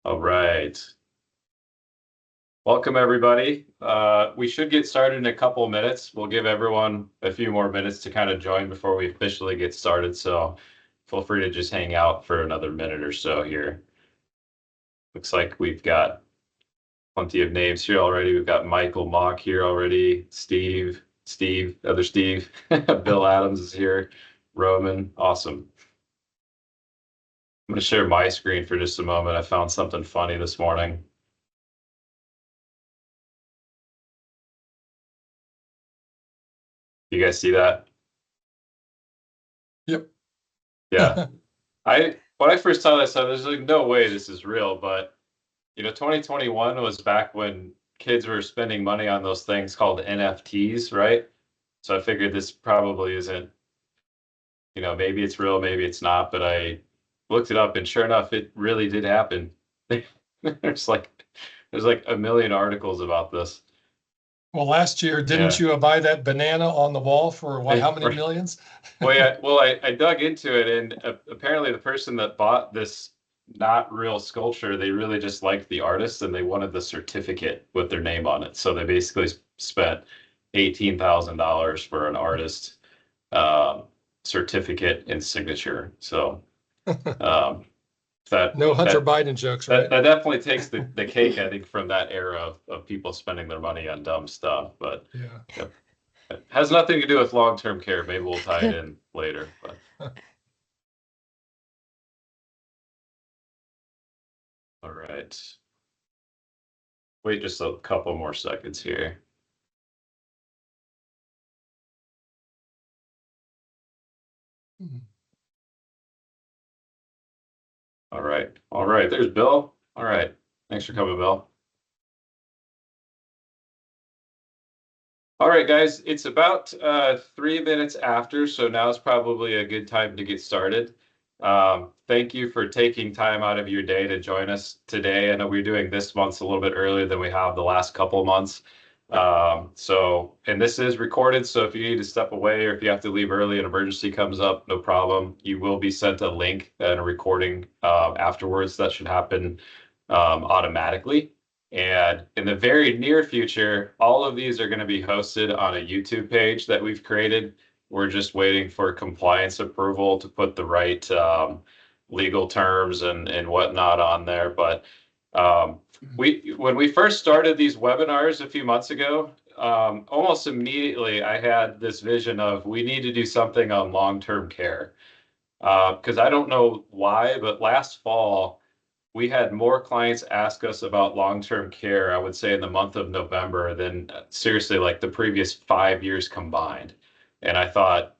All right. Welcome, everybody. We should get started in a couple of minutes. We'll give everyone a few more minutes to kind of join before we officially get started. So feel free to just hang out for another minute or so here. Looks like we've got plenty of names here already. We've got Michael Mock here already, other Steve, Bill Adams is here, Roman. Awesome. I'm going to share my screen for just a moment. I found something funny this morning. You guys see that? Yep. Yeah. When I first saw this, I was like, no way this is real. But 2021 was back when kids were spending money on those things called NFTs, right? So I figured this probably isn't, maybe it's real, maybe it's not. But I looked it up, and sure enough, it really did happen. There's like there's like a million articles about this. Well, last year, didn't Yeah. you buy that banana on the wall for what, how many millions? Well, yeah, I dug into it, and apparently the person that bought this not real sculpture, they really just liked the artist and they wanted the certificate with their name on it. So they basically spent $18,000 for an artist um, certificate and signature. So um, that No Hunter that Biden jokes, that right? that definitely takes the cake, I think, from that era of people spending their money on dumb stuff. But Yeah. yep. It has nothing to do with long-term care. Maybe we'll tie it in later, but. All right. Wait just a couple more seconds here. All right. All right. There's Bill. All right. Thanks for coming, Bill. All right, guys. It's about 3 minutes after, so now is probably a good time to get started. Thank you for taking time out of your day to join us today. I know we're doing this month's a little bit earlier than we have the last couple of months. And this is recorded, so if you need to step away or if you have to leave early, an emergency comes up, no problem. You will be sent a link and a recording afterwards. That should happen automatically. And in the very near future, all of these are going to be hosted on a YouTube page that we've created. We're just waiting for compliance approval to put the right legal terms and whatnot on there. But when we first started these webinars a few months ago, almost immediately I had this vision of we need to do something on long-term care. Because I don't know why, but last fall, we had more clients ask us about long-term care, I would say in the month of November than seriously like the previous 5 years combined. And I thought,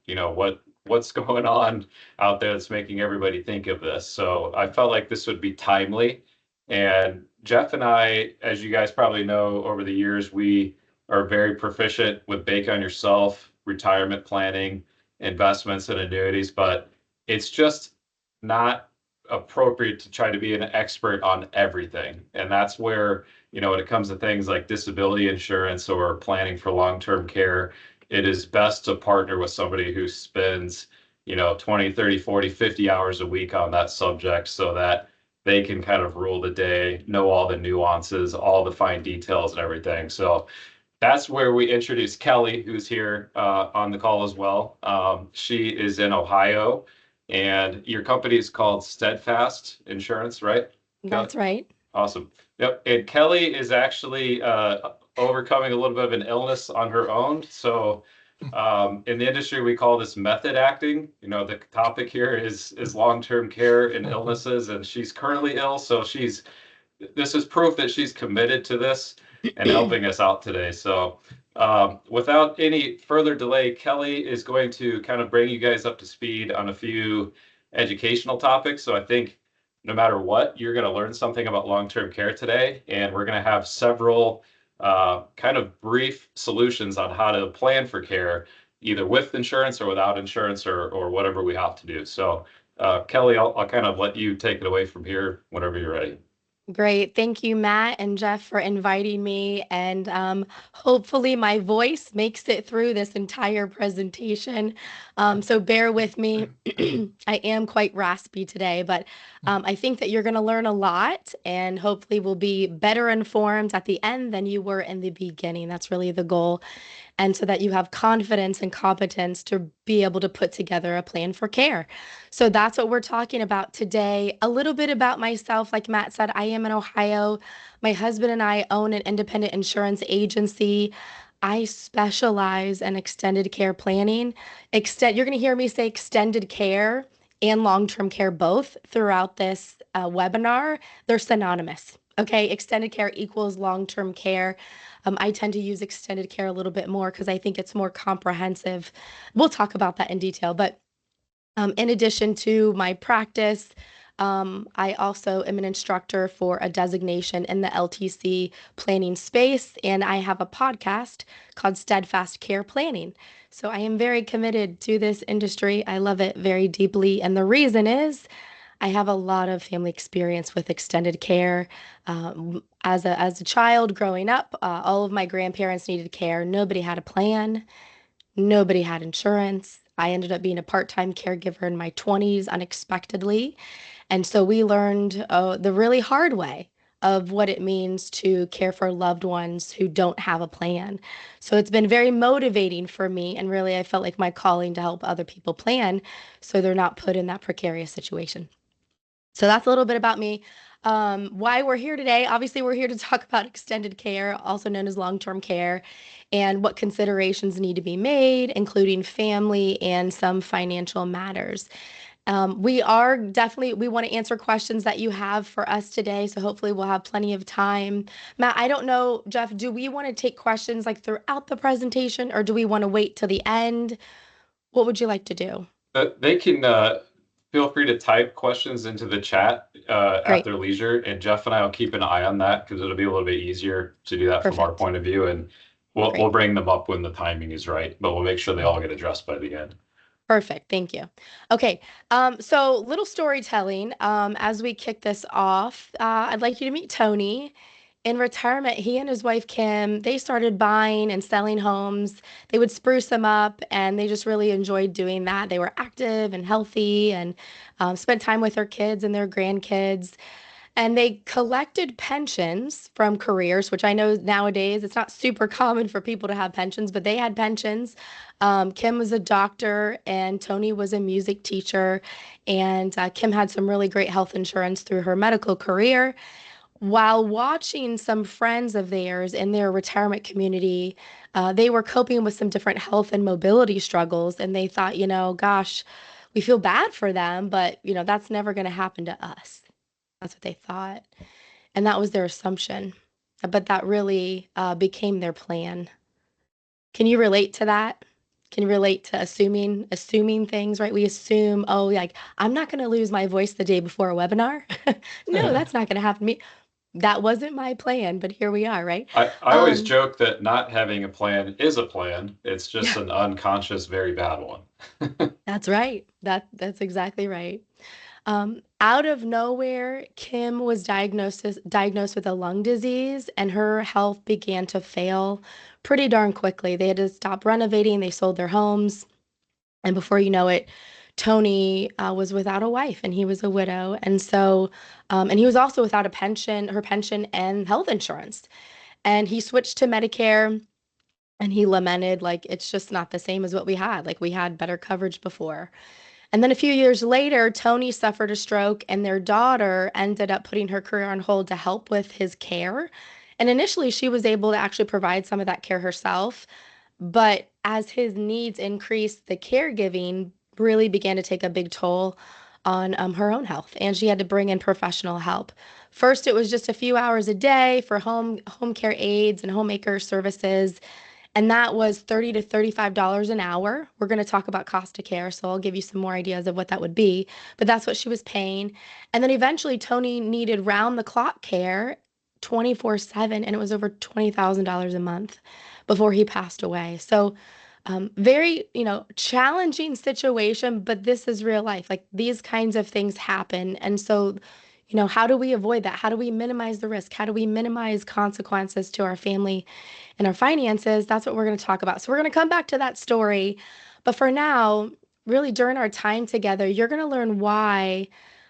what's going on out there that's making everybody think of this? So I felt like this would be timely. And Jeff and I, as you guys probably know, over the years, we are very proficient with Bake on Yourself, retirement planning, investments and annuities, but it's just not appropriate to try to be an expert on everything. And that's where, when it comes to things like disability insurance or planning for long-term care, it is best to partner with somebody who spends, 20, 30, 40, 50 hours a week on that subject so that they can kind of rule the day, know all the nuances, all the fine details and everything. So that's where we introduce Kelly, who's here on the call as well. She is in Ohio, and your company is called Steadfast Insurance, right? That's right. Awesome. Yep. And Kelly is actually overcoming a little bit of an illness on her own. So in the industry, we call this method acting. The topic here is long-term care and illnesses, and she's currently ill. So this is proof that she's committed to this and helping us out today. So without any further delay, Kelly is going to kind of bring you guys up to speed on a few educational topics. So I think no matter what, you're going to learn something about long-term care today. And we're going to have several kind of brief solutions on how to plan for care, either with insurance or without insurance or whatever we have to do. So Kelly, I'll kind of let you take it away from here whenever you're ready. Great. Thank you, Matt and Jeff, for inviting me. And hopefully, my voice makes it through this entire presentation. So bear with me. I am quite raspy today, but I think that you're going to learn a lot and hopefully will be better informed at the end than you were in the beginning. That's really the goal, and so that you have confidence and competence to be able to put together a plan for care. So that's what we're talking about today. A little bit about myself. Like Matt said, I am in Ohio. My husband and I own an independent insurance agency. I specialize in extended care planning. You're going to hear me say extended care and long-term care both throughout this webinar. They're synonymous. Okay, extended care equals long-term care. I tend to use extended care a little bit more because I think it's more comprehensive. We'll talk about that in detail. But in addition to my practice, I also am an instructor for a designation in the LTC planning space, and I have a podcast called Steadfast Care Planning. So I am very committed to this industry. I love it very deeply. And the reason is I have a lot of family experience with extended care. As a child growing up, all of my grandparents needed care. Nobody had a plan. Nobody had insurance. I ended up being a part-time caregiver in my 20s unexpectedly. And so we learned the really hard way of what it means to care for loved ones who don't have a plan. So it's been very motivating for me. And really, I felt like my calling to help other people plan so they're not put in that precarious situation. So that's a little bit about me. Why we're here today. Obviously, we're here to talk about extended care, also known as long-term care, and what considerations need to be made, including family and some financial matters. We want to answer questions that you have for us today. So hopefully we'll have plenty of time. Matt, I don't know, Jeff, do we want to take questions like throughout the presentation or do we want to wait till the end? What would you like to do? They can feel free to type questions into the chat at Great. their leisure, and Jeff and I will keep an eye on that because it'll be a little bit easier to do that from our Perfect. point of view, and we'll Great. bring them up when the timing is right, but we'll make sure they all get addressed by the end. Perfect. Thank you. Okay. So little storytelling. As we kick this off, I'd like you to meet Tony. In retirement, he and his wife Kim, they started buying and selling homes. They would spruce them up, and they just really enjoyed doing that. They were active and healthy, and spent time with their kids and their grandkids. And they collected pensions from careers, which I know nowadays it's not super common for people to have pensions, but they had pensions. Kim was a doctor and Tony was a music teacher. And Kim had some really great health insurance through her medical career. While watching some friends of theirs in their retirement community, they were coping with some different health and mobility struggles. And they thought, gosh, we feel bad for them, but, that's never going to happen to us. That's what they thought. And that was their assumption. But that really became their plan. Can you relate to that? Can you relate to assuming things, right? We assume, oh, like I'm not going to lose my voice the day before a webinar. No, that's not going to happen to me. That wasn't my plan, but here we are, right? I always joke that not having a plan is a plan. It's just Yeah, an unconscious, very bad one. that's right. That's exactly right. Out of nowhere, Kim was diagnosed with a lung disease, and her health began to fail pretty darn quickly. They had to stop renovating, they sold their homes, and before you know it, Tony was without a wife, and he was a widow, and he was also without her pension and health insurance. And he switched to Medicare, and he lamented like it's just not the same as what we had. Like we had better coverage before. And then a few years later, Tony suffered a stroke, and their daughter ended up putting her career on hold to help with his care. And initially, she was able to actually provide some of that care herself. But as his needs increased, the caregiving really began to take a big toll on her own health, and she had to bring in professional help. First, it was just a few hours a day for home care aides and homemaker services, and that was $30 to $35 an hour. We're going to talk about cost of care, so I'll give you some more ideas of what that would be. But that's what she was paying. And then eventually, Tony needed round the clock care 24/7, and it was over $20,000 a month before he passed away. So, very, challenging situation, but this is real life. Like these kinds of things happen. And so, How do we avoid that? How do we minimize the risk? How do we minimize consequences to our family and our finances? That's what we're going to talk about. So we're going to come back to that story. But for now, really during our time together, you're going to learn why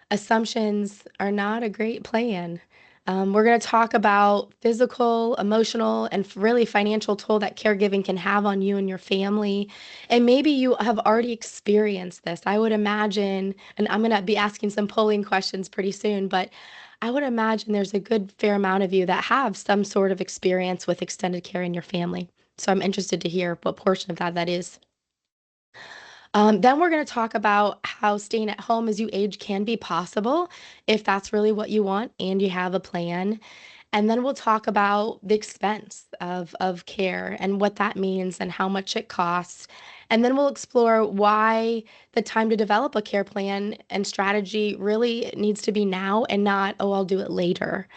assumptions are not a great plan. We're going to talk about physical, emotional, and really financial toll that caregiving can have on you and your family. And maybe you have already experienced this. I would imagine, and I'm going to be asking some polling questions pretty soon, but I would imagine there's a good fair amount of you that have some sort of experience with extended care in your family. So I'm interested to hear what portion of that is. Then we're going to talk about how staying at home as you age can be possible if that's really what you want and you have a plan. And then we'll talk about the expense of care and what that means and how much it costs. And then we'll explore why the time to develop a care plan and strategy really needs to be now and not, oh, I'll do it later.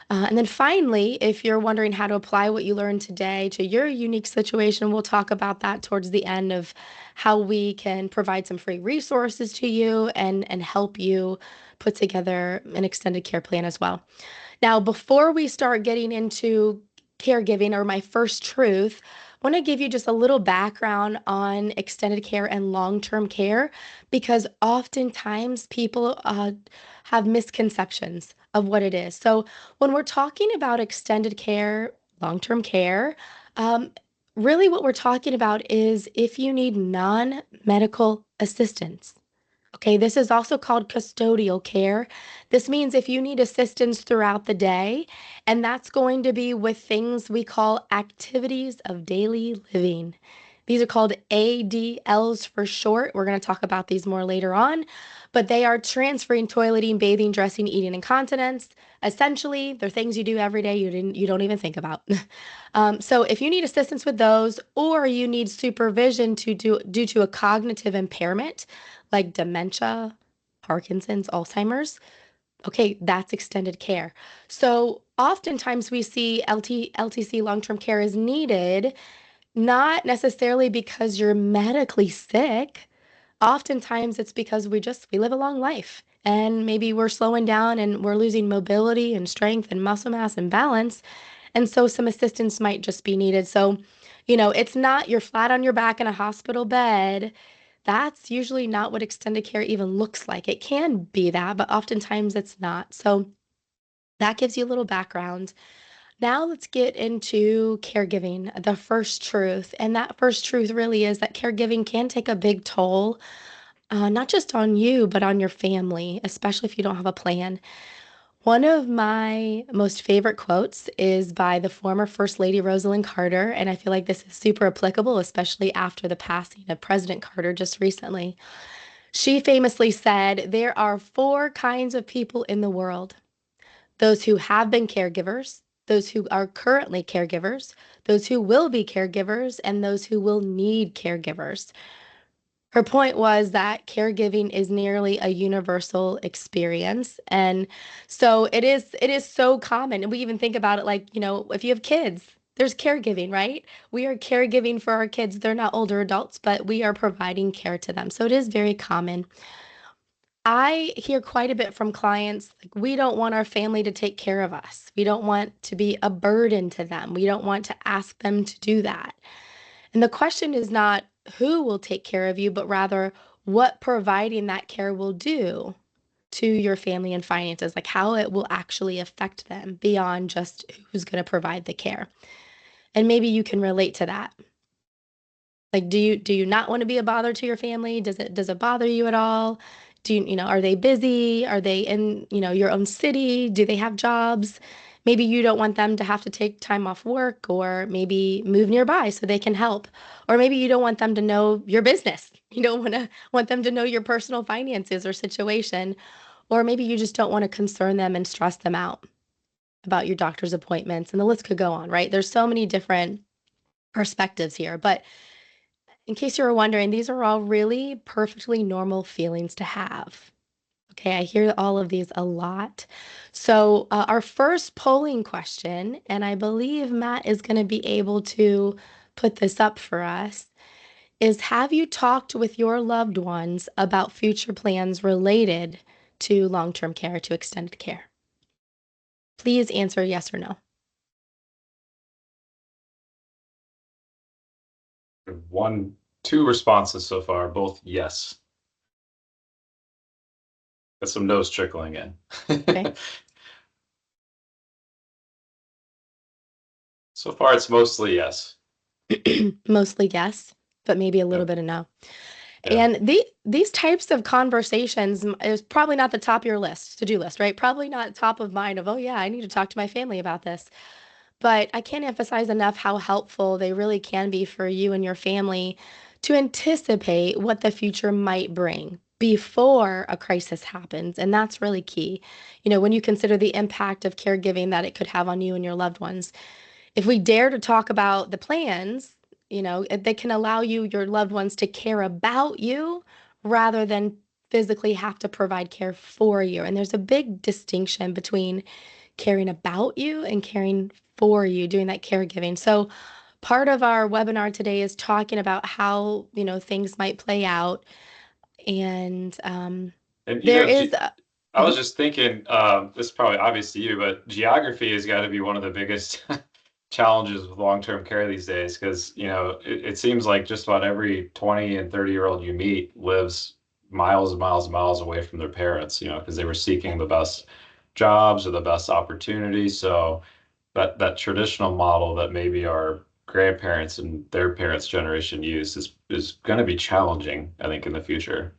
And then finally, if you're wondering how to apply what you learned today to your unique situation, we'll talk about that towards the end of how we can provide some free resources to you and help you put together an extended care plan as well. Now, before we start getting into caregiving or my first truth, I want to give you just a little background on extended care and long-term care because oftentimes people have misconceptions of what it is. So, when we're talking about extended care, long-term care, um, really what we're talking about is if you need non-medical assistance. Okay, this is also called custodial care. This means if you need assistance throughout the day, and that's going to be with things we call activities of daily living. These are called ADLs for short. We're going to talk about these more later on, but they are transferring, toileting, bathing, dressing, eating, and continence. Essentially, they're things you do every day you don't even think about. So if you need assistance with those, or you need supervision due to a cognitive impairment, like dementia, Parkinson's, Alzheimer's, okay, that's extended care. So oftentimes we see LTC long-term care is needed, not necessarily because you're medically sick. Oftentimes it's because we live a long life and maybe we're slowing down and we're losing mobility and strength and muscle mass and balance. And so some assistance might just be needed. So, it's not you're flat on your back in a hospital bed. That's usually not what extended care even looks like. It can be that, but oftentimes it's not. So that gives you a little background. Now let's get into caregiving, the first truth. And that first truth really is that caregiving can take a big toll, not just on you, but on your family, especially if you don't have a plan. One of my most favorite quotes is by the former First Lady Rosalind Carter, and I feel like this is super applicable, especially after the passing of President Carter just recently. She famously said, "There are four kinds of people in the world: those who have been caregivers, those who are currently caregivers, those who will be caregivers, and those who will need caregivers." Her point was that caregiving is nearly a universal experience. And so it is so common. And we even think about it like, if you have kids, there's caregiving, right? We are caregiving for our kids. They're not older adults, but we are providing care to them. So it is very common. I hear quite a bit from clients like, we don't want our family to take care of us. We don't want to be a burden to them. We don't want to ask them to do that. And the question is not who will take care of you, but rather what providing that care will do to your family and finances, like how it will actually affect them beyond just who's going to provide the care. And maybe you can relate to that. Like, do you not want to be a bother to your family? Does it bother you at all? Are they busy? Are they in, your own city? Do they have jobs? Maybe you don't want them to have to take time off work or maybe move nearby so they can help. Or maybe you don't want them to know your business. You don't want them to know your personal finances or situation. Or maybe you just don't want to concern them and stress them out about your doctor's appointments. And the list could go on, right? There's so many different perspectives here. But in case you were wondering, these are all really perfectly normal feelings to have. Okay, I hear all of these a lot. So, our first polling question, and I believe Matt is going to be able to put this up for us, is have you talked with your loved ones about future plans related to long-term care, to extended care? Please answer yes or no. Two responses so far, both yes. Got some no's trickling in. Okay. So far, it's mostly yes. Mostly yes, but maybe a little Yep. bit of no. Yeah. And these types of conversations is probably not the top of your list, to-do list, right? Probably not top of mind of, oh yeah, I need to talk to my family about this. But I can't emphasize enough how helpful they really can be for you and your family to anticipate what the future might bring before a crisis happens. And that's really key. You know, when you consider the impact of caregiving that it could have on you and your loved ones. If we dare to talk about the plans, you know, they can allow you, your loved ones, to care about you rather than physically have to provide care for you. And there's a big distinction between caring about you and caring for you, doing that caregiving. So part of our webinar today is talking about how, you know, things might play out. And And there is I was just thinking, this is probably obvious to you, but geography has got to be one of the biggest challenges with long-term care these days, because it seems like just about every 20 and 30-year-old you meet lives miles and miles and miles away from their parents, because they were seeking the best jobs or the best opportunities. So that traditional model that maybe our grandparents and their parents' generation used is going to be challenging, I think, in the future.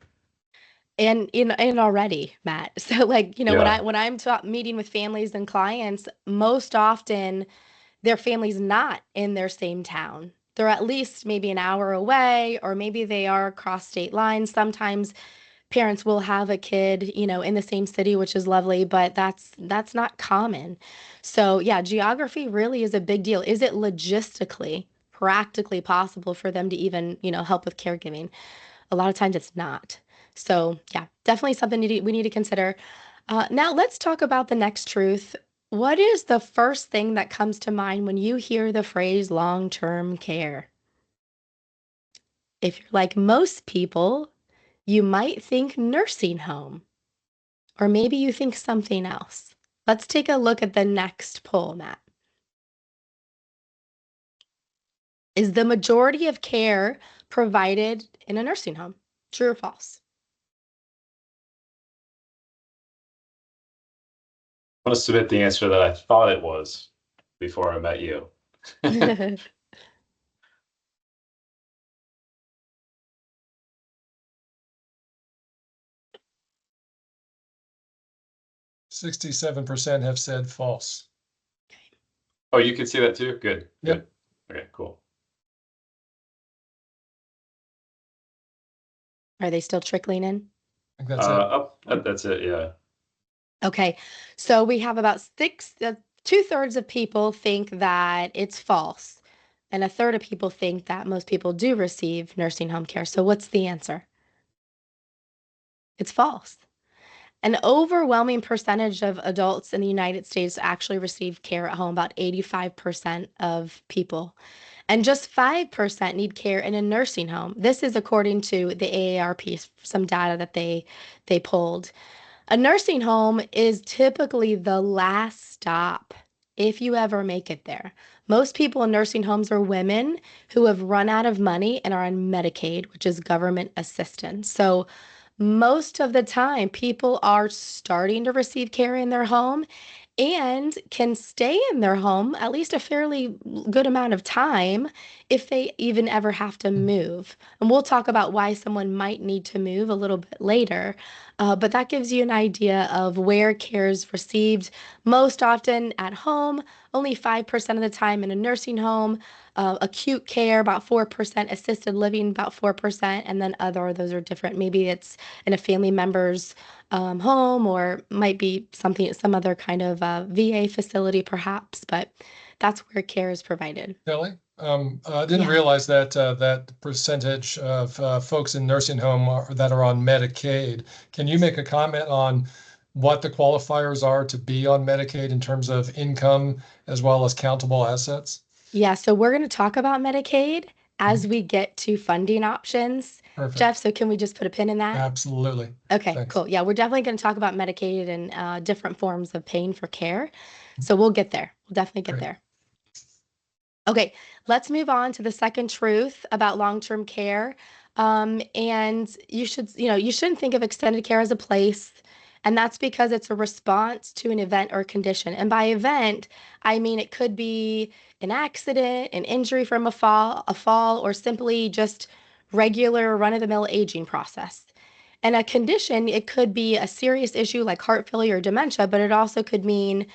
and already, Matt. So like, you know, Yeah. when I'm meeting with families and clients, most often their family's not in their same town. They're at least maybe an hour away, or maybe they are across state lines. Sometimes parents will have a kid, you know, in the same city, which is lovely, but that's not common. So, yeah, geography really is a big deal. Is it logistically, practically possible for them to even, you know, help with caregiving? A lot of times it's not. So, yeah, definitely something we need to consider. Now, let's talk about the next truth. What is the first thing that comes to mind when you hear the phrase long-term care? If you're like most people, you might think nursing home, or maybe you think something else. Let's take a look at the next poll, Matt. Is the majority of care provided in a nursing home? True or false? I'm going to submit the answer that I thought it was before I met you. 67% have said false. Oh, you can see that too? Good. Yep. Good. Okay, cool. Are they still trickling in? I think that's it. That's it, yeah. Okay, so we have about 2/3 of people think that it's false, and a third of people think that most people do receive nursing home care. So what's the answer? It's false. An overwhelming percentage of adults in the United States actually receive care at home, about 85% of people. And just 5% need care in a nursing home. This is according to the AARP, some data that they pulled. A nursing home is typically the last stop if you ever make it there. Most people in nursing homes are women who have run out of money and are on Medicaid, which is government assistance. So most of the time, people are starting to receive care in their home and can stay in their home at least a fairly good amount of time if they even ever have to move. And we'll talk about why someone might need to move a little bit later. But that gives you an idea of where care is received most often at home, only 5% of the time in a nursing home, acute care, about 4%, assisted living, about 4%, and then other, those are different. Maybe it's in a family member's home, or might be some other kind of VA facility perhaps, but that's where care is provided. Kelly, I didn't realize that that percentage of folks in nursing home that are on Medicaid. Can you make a comment on what the qualifiers are to be on Medicaid in terms of income as well as countable assets? Yeah, so we're going to talk about Medicaid as we get to funding options. Perfect. Jeff, so can we just put a pin in that? Absolutely. Okay, Thanks. cool. Yeah, we're definitely going to talk about Medicaid and different forms of paying for care. So we'll get there. We'll definitely get Great. there. Okay, let's move on to the second truth about long-term care. And you shouldn't think of extended care as a place, and that's because it's a response to an event or condition. And by event, I mean it could be an accident, an injury from a fall, or simply just regular run-of-the-mill aging process. And a condition, it could be a serious issue like heart failure or dementia, but it also could mean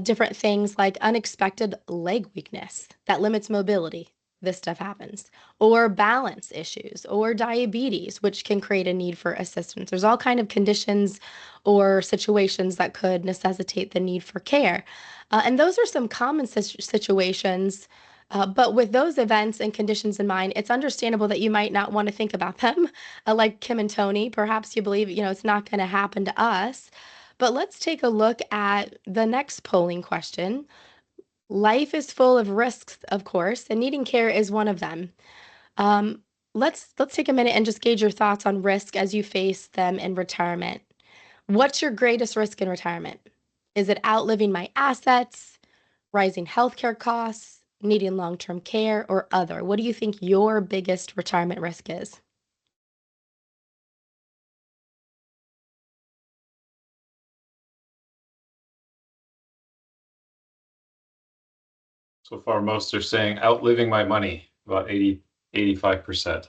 different things like unexpected leg weakness that limits mobility. This stuff happens. Or balance issues or diabetes, which can create a need for assistance. There's all kind of conditions or situations that could necessitate the need for care. And those are some common situations. But with those events and conditions in mind, it's understandable that you might not want to think about them. Like Kim and Tony, perhaps you believe, it's not going to happen to us. But let's take a look at the next polling question. Life is full of risks, of course, and needing care is one of them. Um, let's take a minute and just gauge your thoughts on risk as you face them in retirement. What's your greatest risk in retirement? Is it outliving my assets, rising healthcare costs, needing long-term care, or other? What do you think your biggest retirement risk is? So far, most are saying outliving my money, about 85%.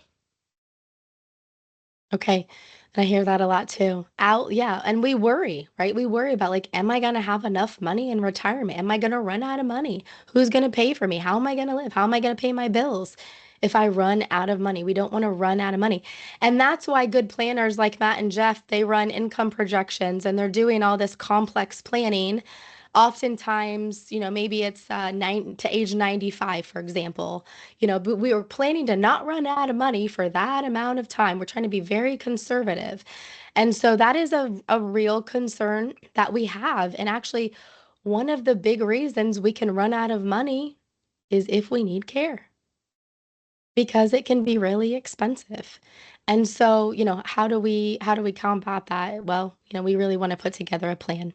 Okay. And I hear that a lot too. Yeah. And we worry, right? We worry about like, am I going to have enough money in retirement? Am I going to run out of money? Who's going to pay for me? How am I going to live? How am I going to pay my bills if I run out of money? We don't want to run out of money. And that's why good planners like Matt and Jeff, they run income projections and they're doing all this complex planning. Oftentimes, maybe it's to age 95, for example. But we were planning to not run out of money for that amount of time. We're trying to be very conservative. And so that is a real concern that we have. And actually, one of the big reasons we can run out of money is if we need care, because it can be really expensive. And so, how do we combat that? Well, we really want to put together a plan.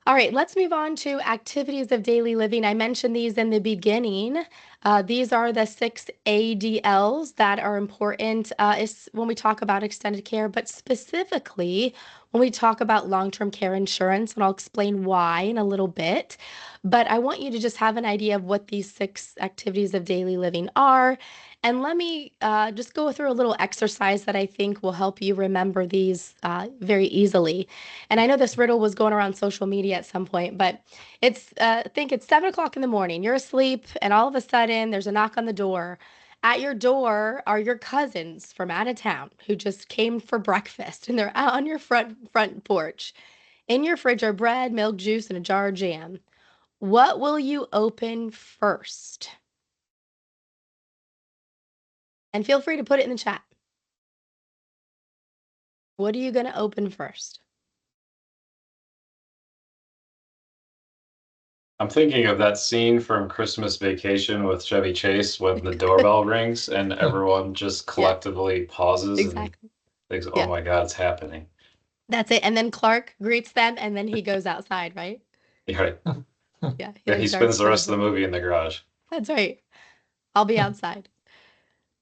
All right, let's move on to activities of daily living. I mentioned these in the beginning. These are the 6 ADLs that are important is when we talk about extended care, but specifically when we talk about long-term care insurance, and I'll explain why in a little bit. But I want you to just have an idea of what these 6 activities of daily living are. And let me just go through a little exercise that I think will help you remember these very easily. And I know this riddle was going around social media at some point, but think it's 7 o'clock in the morning. You're asleep, and all of a sudden there's a knock on the door. At your door are your cousins from out of town who just came for breakfast, and they're out on your front porch. In your fridge are bread, milk, juice, and a jar of jam. What will you open first? And feel free to put it in the chat. What are you going to open first? I'm thinking of that scene from Christmas Vacation with Chevy Chase when the doorbell rings and everyone just collectively pauses Exactly. and thinks, oh Yeah. my God, it's happening. That's it. And then Clark greets them, and then he goes outside, right? Yeah, right. Yeah. Yeah, he spends the rest of the movie in the garage. That's right. I'll be outside.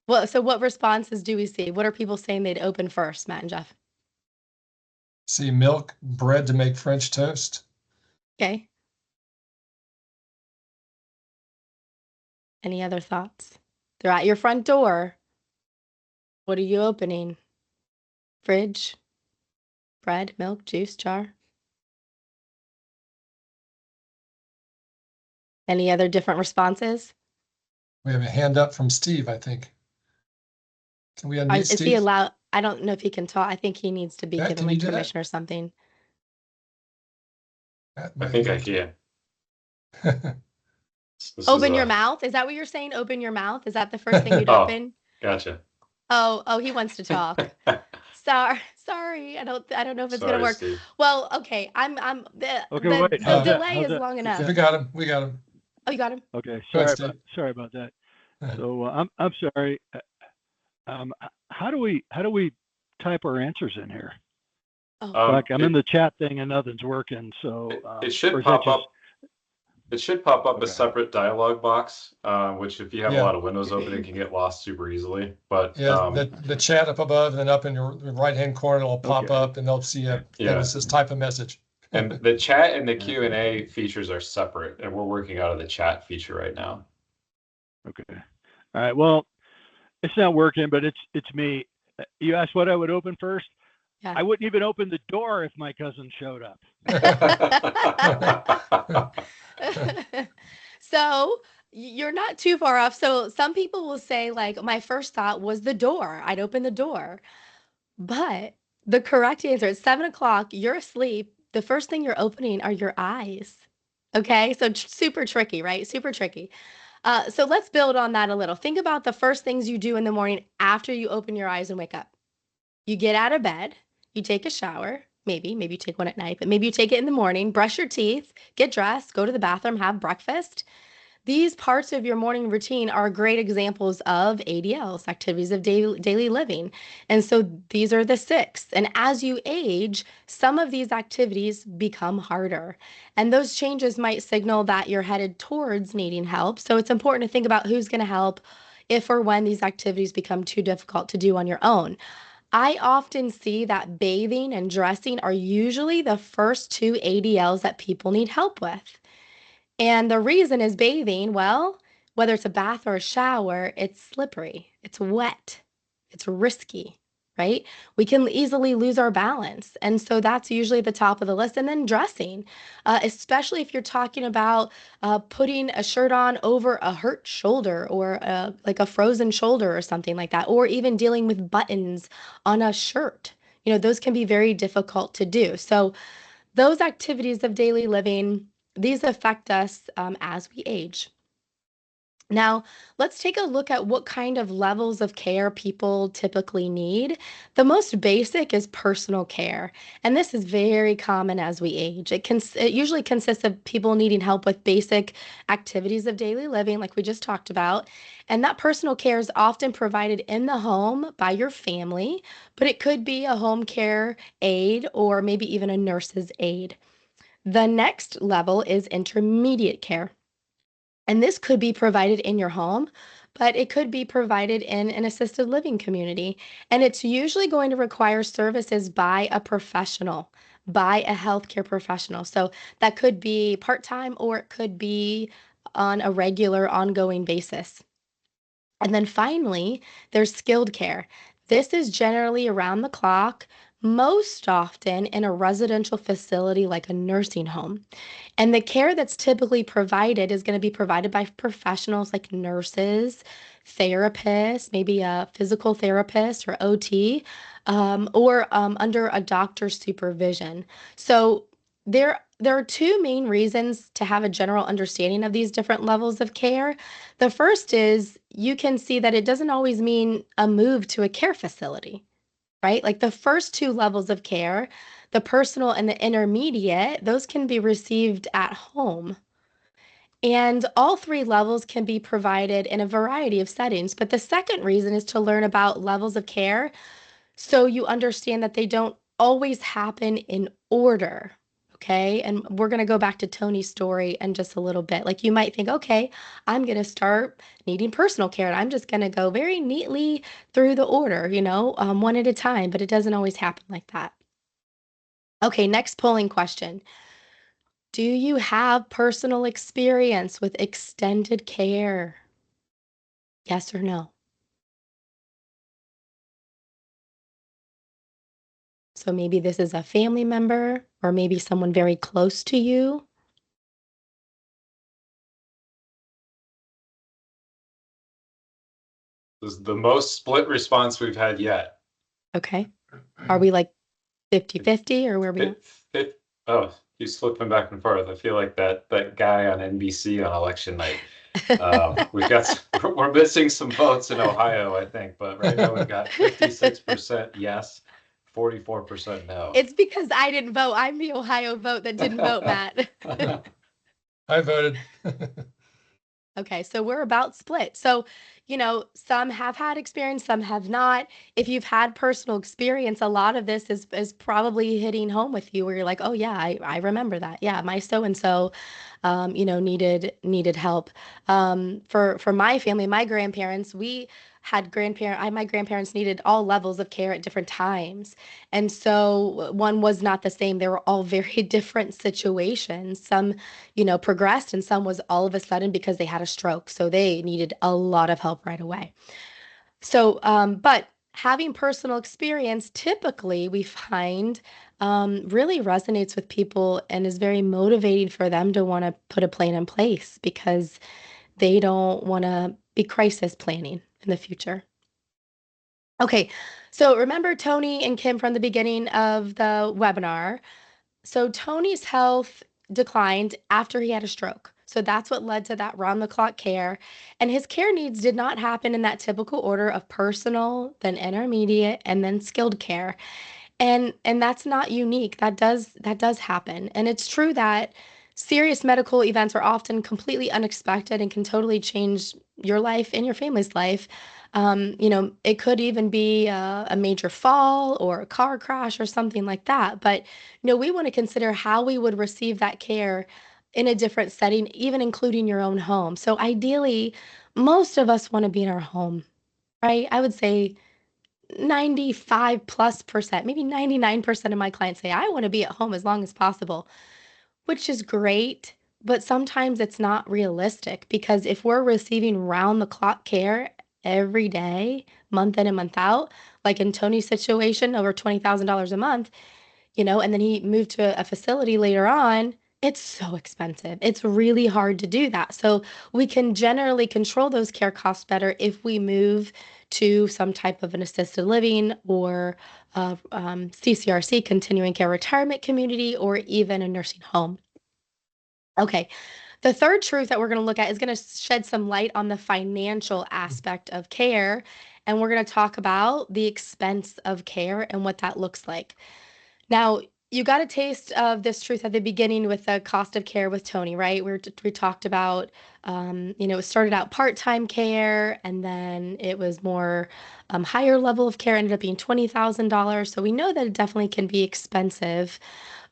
Well, so what responses do we see? What are people saying they'd open first, Matt and Jeff? See milk, bread to make French toast. Okay. Any other thoughts? They're at your front door. What are you opening? Fridge, bread, milk, juice, jar? Any other different responses? We have a hand up from Steve, I think. Can we unmute Is he Steve? allowed? I don't know if he can talk. I think he needs to be Yeah, given can you like do that? permission or something. I think I can. This Open is, your mouth? Is that what you're saying? Open your mouth? Is that the first thing you'd Oh. open? Gotcha. Oh, he wants to talk. Sorry. I don't know if it's gonna Sorry, work. Steve. Well, okay. Okay, The wait, how's that? delay How's is that? long enough. We got him. We got him. Oh, you got him? Okay, Go ahead, sorry Steve. about that. Go ahead. So I'm sorry. how do we type our answers in here? Oh, Like I'm in the chat thing and nothing's working. So it should or is pop that just up. It should pop up a Okay. separate dialog box, which if you have a Yeah. lot of windows open, it can get lost super easily. But Yeah, the chat up above and then up in your right-hand corner will pop Okay. up and they'll see a thing Yeah. that says type a message. and the chat and the Q&A features are separate, and we're working out of the chat feature right now. Okay. All right. Well, it's not working, but it's me. You asked what I would open first. Yeah. I wouldn't even open the door if my cousin showed up. So you're not too far off. So some people will say, like, my first thought was the door. I'd open the door. But the correct answer is 7 o'clock, you're asleep. The first thing you're opening are your eyes. Okay, so super tricky, right? Super tricky. So let's build on that a little. Think about the first things you do in the morning after you open your eyes and wake up. You get out of bed, you take a shower, maybe you take one at night, but maybe you take it in the morning, brush your teeth, get dressed, go to the bathroom, have breakfast. These parts of your morning routine are great examples of ADLs, activities of daily living. And so these are the 6. And as you age, some of these activities become harder. And those changes might signal that you're headed towards needing help. So it's important to think about who's going to help if or when these activities become too difficult to do on your own. I often see that bathing and dressing are usually the first 2 ADLs that people need help with. And the reason is bathing, well, whether it's a bath or a shower, it's slippery, it's wet, it's risky, right? We can easily lose our balance. And so that's usually the top of the list. And then dressing, especially if you're talking about putting a shirt on over a hurt shoulder or like a frozen shoulder or something like that, or even dealing with buttons on a shirt. You know, those can be very difficult to do. So those activities of daily living, these affect us as we age. Now, let's take a look at what kind of levels of care people typically need. The most basic is personal care, and this is very common as we age. It usually consists of people needing help with basic activities of daily living, like we just talked about, and that personal care is often provided in the home by your family, but it could be a home care aide or maybe even a nurse's aide. The next level is intermediate care. And this could be provided in your home, but it could be provided in an assisted living community. And it's usually going to require services by a professional, by a healthcare professional. So that could be part time or it could be on a regular, ongoing basis. And then finally, there's skilled care. This is generally around the clock, most often in a residential facility like a nursing home. And the care that's typically provided is going to be provided by professionals like nurses, therapists, maybe a physical therapist or OT, or under a doctor's supervision. So there are 2 main reasons to have a general understanding of these different levels of care. The first is you can see that it doesn't always mean a move to a care facility, right? Like the first 2 levels of care, the personal and the intermediate, those can be received at home. And all 3 levels can be provided in a variety of settings. But the second reason is to learn about levels of care so you understand that they don't always happen in order. Okay. And we're going to go back to Tony's story in just a little bit. Like you might think, okay, I'm going to start needing personal care and I'm just going to go very neatly through the order, one at a time, but it doesn't always happen like that. Okay. Next polling question. Do you have personal experience with extended care? Yes or no? So maybe this is a family member or maybe someone very close to you. This is the most split response we've had yet. Okay. Are we like 50-50 or where we at? Oh, he's flipping back and forth. I feel like that guy on NBC on election night. We're missing some votes in Ohio, I think, but right now we've got 56% yes, 44% no. It's because I didn't vote. I'm the Ohio vote that didn't vote, Matt. I voted. Okay, so we're about split. So, some have had experience, some have not. If you've had personal experience, a lot of this is probably hitting home with you where you're like, oh yeah, I remember that. Yeah, my so and so needed help. For my family, my grandparents, we had my grandparents needed all levels of care at different times. And so one was not the same. They were all very different situations. Some, progressed, and some was all of a sudden because they had a stroke. So they needed a lot of help right away. So, but having personal experience, typically we find really resonates with people and is very motivating for them to want to put a plan in place because they don't want to be crisis planning in the future. Okay, so remember Tony and Kim from the beginning of the webinar. So Tony's health declined after he had a stroke. So that's what led to that round-the-clock care. And his care needs did not happen in that typical order of personal, then intermediate, and then skilled care. And that's not unique. That does happen. And it's true that serious medical events are often completely unexpected and can totally change your life and your family's life. It could even be a major fall or a car crash or something like that. But we want to consider how we would receive that care in a different setting, even including your own home. So ideally, most of us want to be in our home, right? I would say 95 plus percent, maybe 99% of my clients say, I want to be at home as long as possible, which is great. But sometimes it's not realistic because if we're receiving round the clock care every day, month in and month out, like in Tony's situation, over $20,000 a month, and then he moved to a facility later on, it's so expensive. It's really hard to do that. So we can generally control those care costs better if we move to some type of an assisted living or CCRC, continuing care retirement community, or even a nursing home. Okay. The third truth that we're going to look at is going to shed some light on the financial aspect of care. And we're going to talk about the expense of care and what that looks like. Now, you got a taste of this truth at the beginning with the cost of care with Tony, right? We talked about, it started out part-time care, and then it was more higher level of care, ended up being $20,000. So we know that it definitely can be expensive,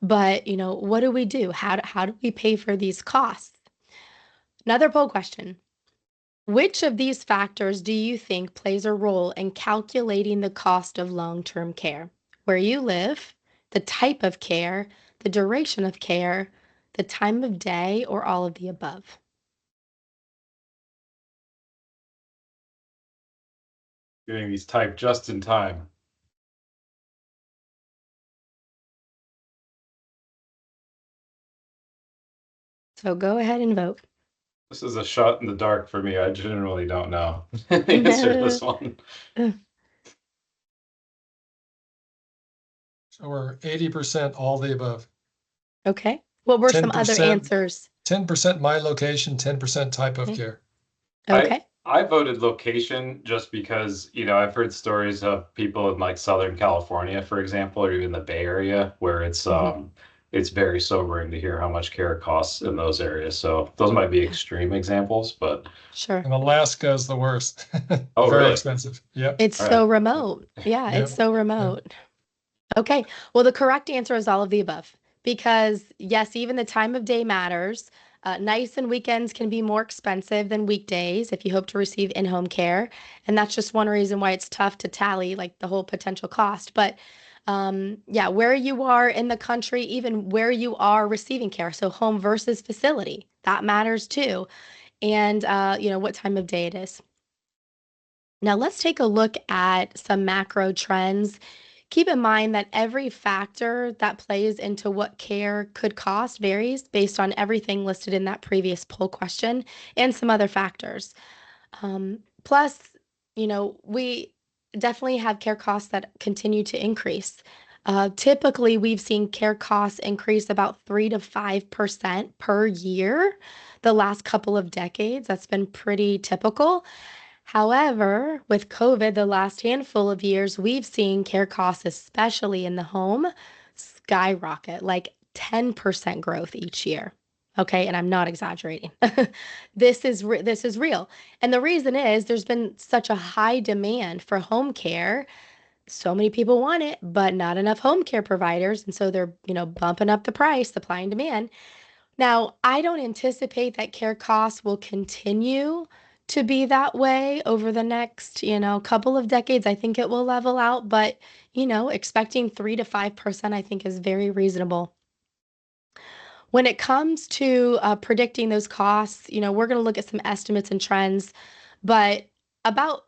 but what do we do? How do we pay for these costs? Another poll question. Which of these factors do you think plays a role in calculating the cost of long-term care? Where you live, the type of care, the duration of care, the time of day, or all of the above? Getting these typed just in time. So go ahead and vote. This is a shot in the dark for me. I generally don't know the answer to this one. So we're 80% all the above. Okay. What were some other 10% answers? 10% my location, 10% type of Okay. care. Okay. I voted location just because, I've heard stories of people in like Southern California, for example, or even the Bay Area, where it's very sobering to hear how much care costs in those areas. So those might be extreme examples, but Sure. And Alaska is the worst. Oh, Very really? expensive. Yep. It's All so right. remote. Yeah, Yep. it's so remote. Okay. Well, the correct answer is all of the above because, yes, even the time of day matters. Nights and weekends can be more expensive than weekdays if you hope to receive in-home care. And that's just one reason why it's tough to tally like the whole potential cost. But yeah, where you are in the country, even where you are receiving care, so home versus facility, that matters too. And, what time of day it is. Now, let's take a look at some macro trends. Keep in mind that every factor that plays into what care could cost varies based on everything listed in that previous poll question and some other factors. Plus, we definitely have care costs that continue to increase. Typically, we've seen care costs increase about 3 to 5% per year the last couple of decades. That's been pretty typical. However, with COVID, the last handful of years, we've seen care costs, especially in the home, skyrocket, like 10% growth each year. Okay, and I'm not exaggerating. This is real. And the reason is there's been such a high demand for home care. So many people want it, but not enough home care providers, and so they're, bumping up the price, supply and demand. Now, I don't anticipate that care costs will continue to be that way over the next, couple of decades. I think it will level out, but, expecting 3 to 5%, I think is very reasonable. When it comes to predicting those costs, we're going to look at some estimates and trends, but about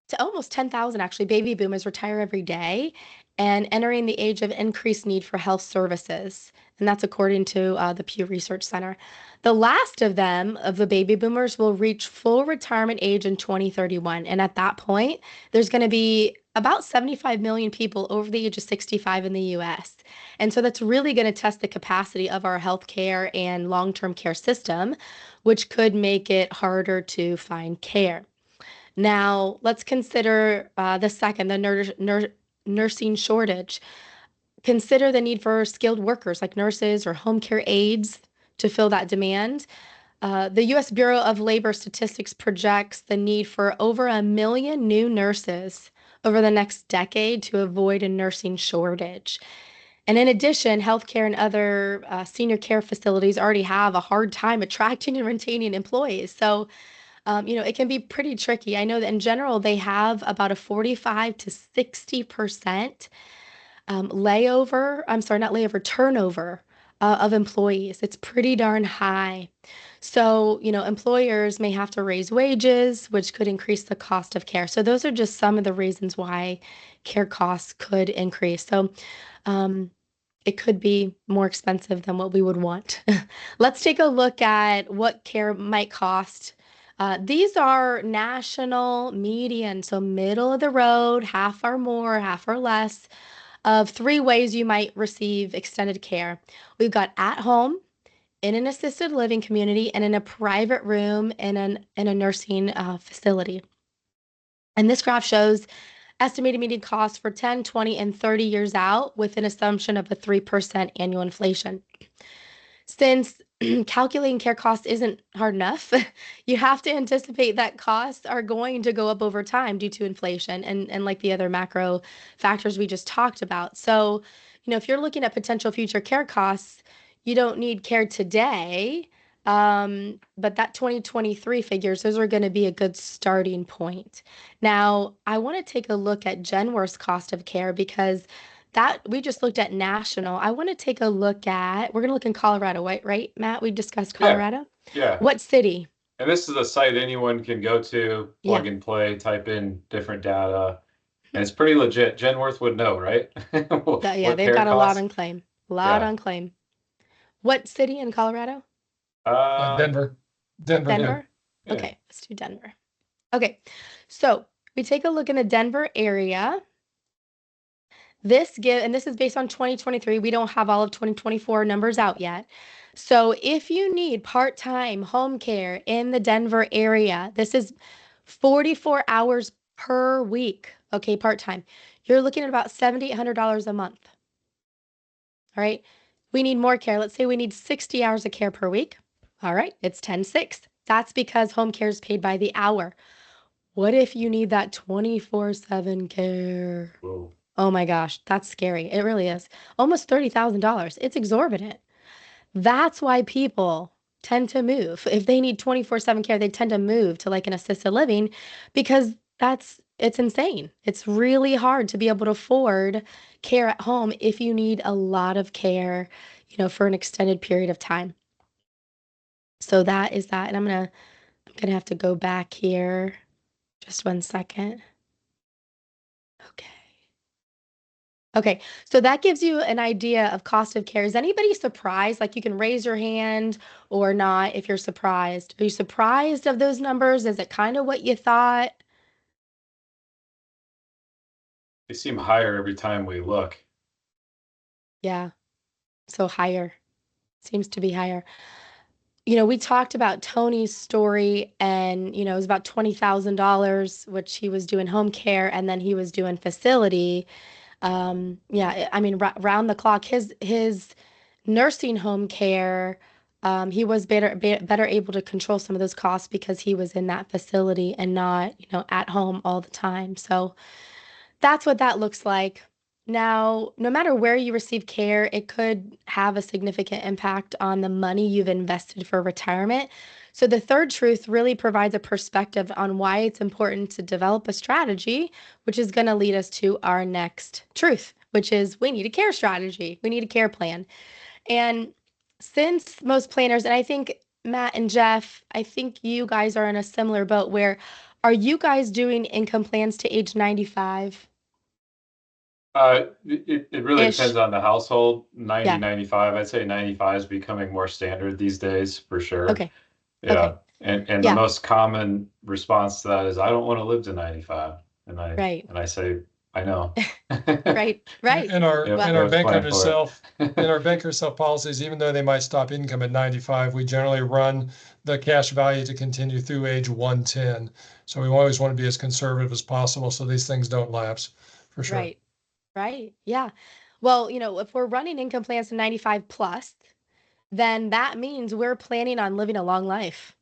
to almost 10,000 actually baby boomers retire every day and entering the age of increased need for health services. And that's according to the Pew Research Center. The last of them, of the baby boomers, will reach full retirement age in 2031. And at that point, there's going to be about 75 million people over the age of 65 in the US. And so that's really going to test the capacity of our healthcare and long-term care system, which could make it harder to find care. Now, let's consider the second, the nursing shortage. Consider the need for skilled workers like nurses or home care aides to fill that demand. The U.S. Bureau of Labor Statistics projects the need for over 1 million new nurses over the next decade to avoid a nursing shortage. And in addition, healthcare and other senior care facilities already have a hard time attracting and retaining employees. So, it can be pretty tricky. I know that in general, they have about a 45 to 60% turnover of employees. It's pretty darn high. So, employers may have to raise wages, which could increase the cost of care. So those are just some of the reasons why care costs could increase. So, it could be more expensive than what we would want. Let's take a look at what care might cost. These are national median, so middle of the road, half or more, half or less, of 3 ways you might receive extended care. We've got at home, in an assisted living community, and in a private room in a nursing facility. And this graph shows estimated median costs for 10, 20, and 30 years out with an assumption of a 3% annual inflation. Since calculating care costs isn't hard enough, you have to anticipate that costs are going to go up over time due to inflation and like the other macro factors we just talked about. So, if you're looking at potential future care costs, you don't need care today. But that 2023 figures, those are going to be a good starting point. Now, I want to take a look at Genworth's cost of care because that we just looked at national. I want to take a look at, we're going to look in Colorado, right, Matt? We discussed Colorado. Yeah. What city? And this is a site anyone can go to, plug Yeah. and play, type in different data. And it's pretty legit. Genworth would know, right? Yeah, they've got a lot on claim. On claim. What city in Colorado? Denver. Denver? Yeah. Okay, let's do Denver. Okay, so we take a look in the Denver area. And this is based on 2023. We don't have all of 2024 numbers out yet. So if you need part-time home care in the Denver area, this is 44 hours per week. Okay, part-time. You're looking at about $7,800 a month. All right. We need more care. Let's say we need 60 hours of care per week. All right, it's 10.6. That's because home care is paid by the hour. What if you need that 24/7 care? Whoa. Oh my gosh, that's scary. It really is. Almost $30,000. It's exorbitant. That's why people tend to move. If they need 24/7 care, they tend to move to like an assisted living because it's insane. It's really hard to be able to afford care at home if you need a lot of care, for an extended period of time. So that is that. And I'm gonna have to go back here. Just 1 second. Okay. Okay, so that gives you an idea of cost of care. Is anybody surprised? Like you can raise your hand or not if you're surprised. Are you surprised of those numbers? Is it kind of what you thought? They seem higher every time we look. Yeah, so higher. Seems to be higher. We talked about Tony's story and, it was about $20,000, which he was doing home care and then he was doing facility. Yeah, I mean, round the clock, his nursing home care He was better able to control some of those costs because he was in that facility and not, at home all the time. So that's what that looks like. Now, no matter where you receive care, it could have a significant impact on the money you've invested for retirement. So, the third truth really provides a perspective on why it's important to develop a strategy, which is going to lead us to our next truth, which is we need a care strategy, we need a care plan. And since most planners, and I think Matt and Jeff, I think you guys are in a similar boat where are you guys doing income plans to age 95? It really depends Ish. on the household. 90, Yeah. 95. I'd say 95 is becoming more standard these days for sure. Okay. Yeah. Okay. And the Yeah. most common response to that is I don't want to live to 95. Right. And I say, I know. Right. Right. In our Well, in our bank plan under for self it. in our banker self policies, even though they might stop income at 95, we generally run the cash value to continue through age 110. So we always want to be as conservative as possible so these things don't lapse, for sure. right. Right. Yeah. Well, if we're running income plans to 95 plus, then that means we're planning on living a long life.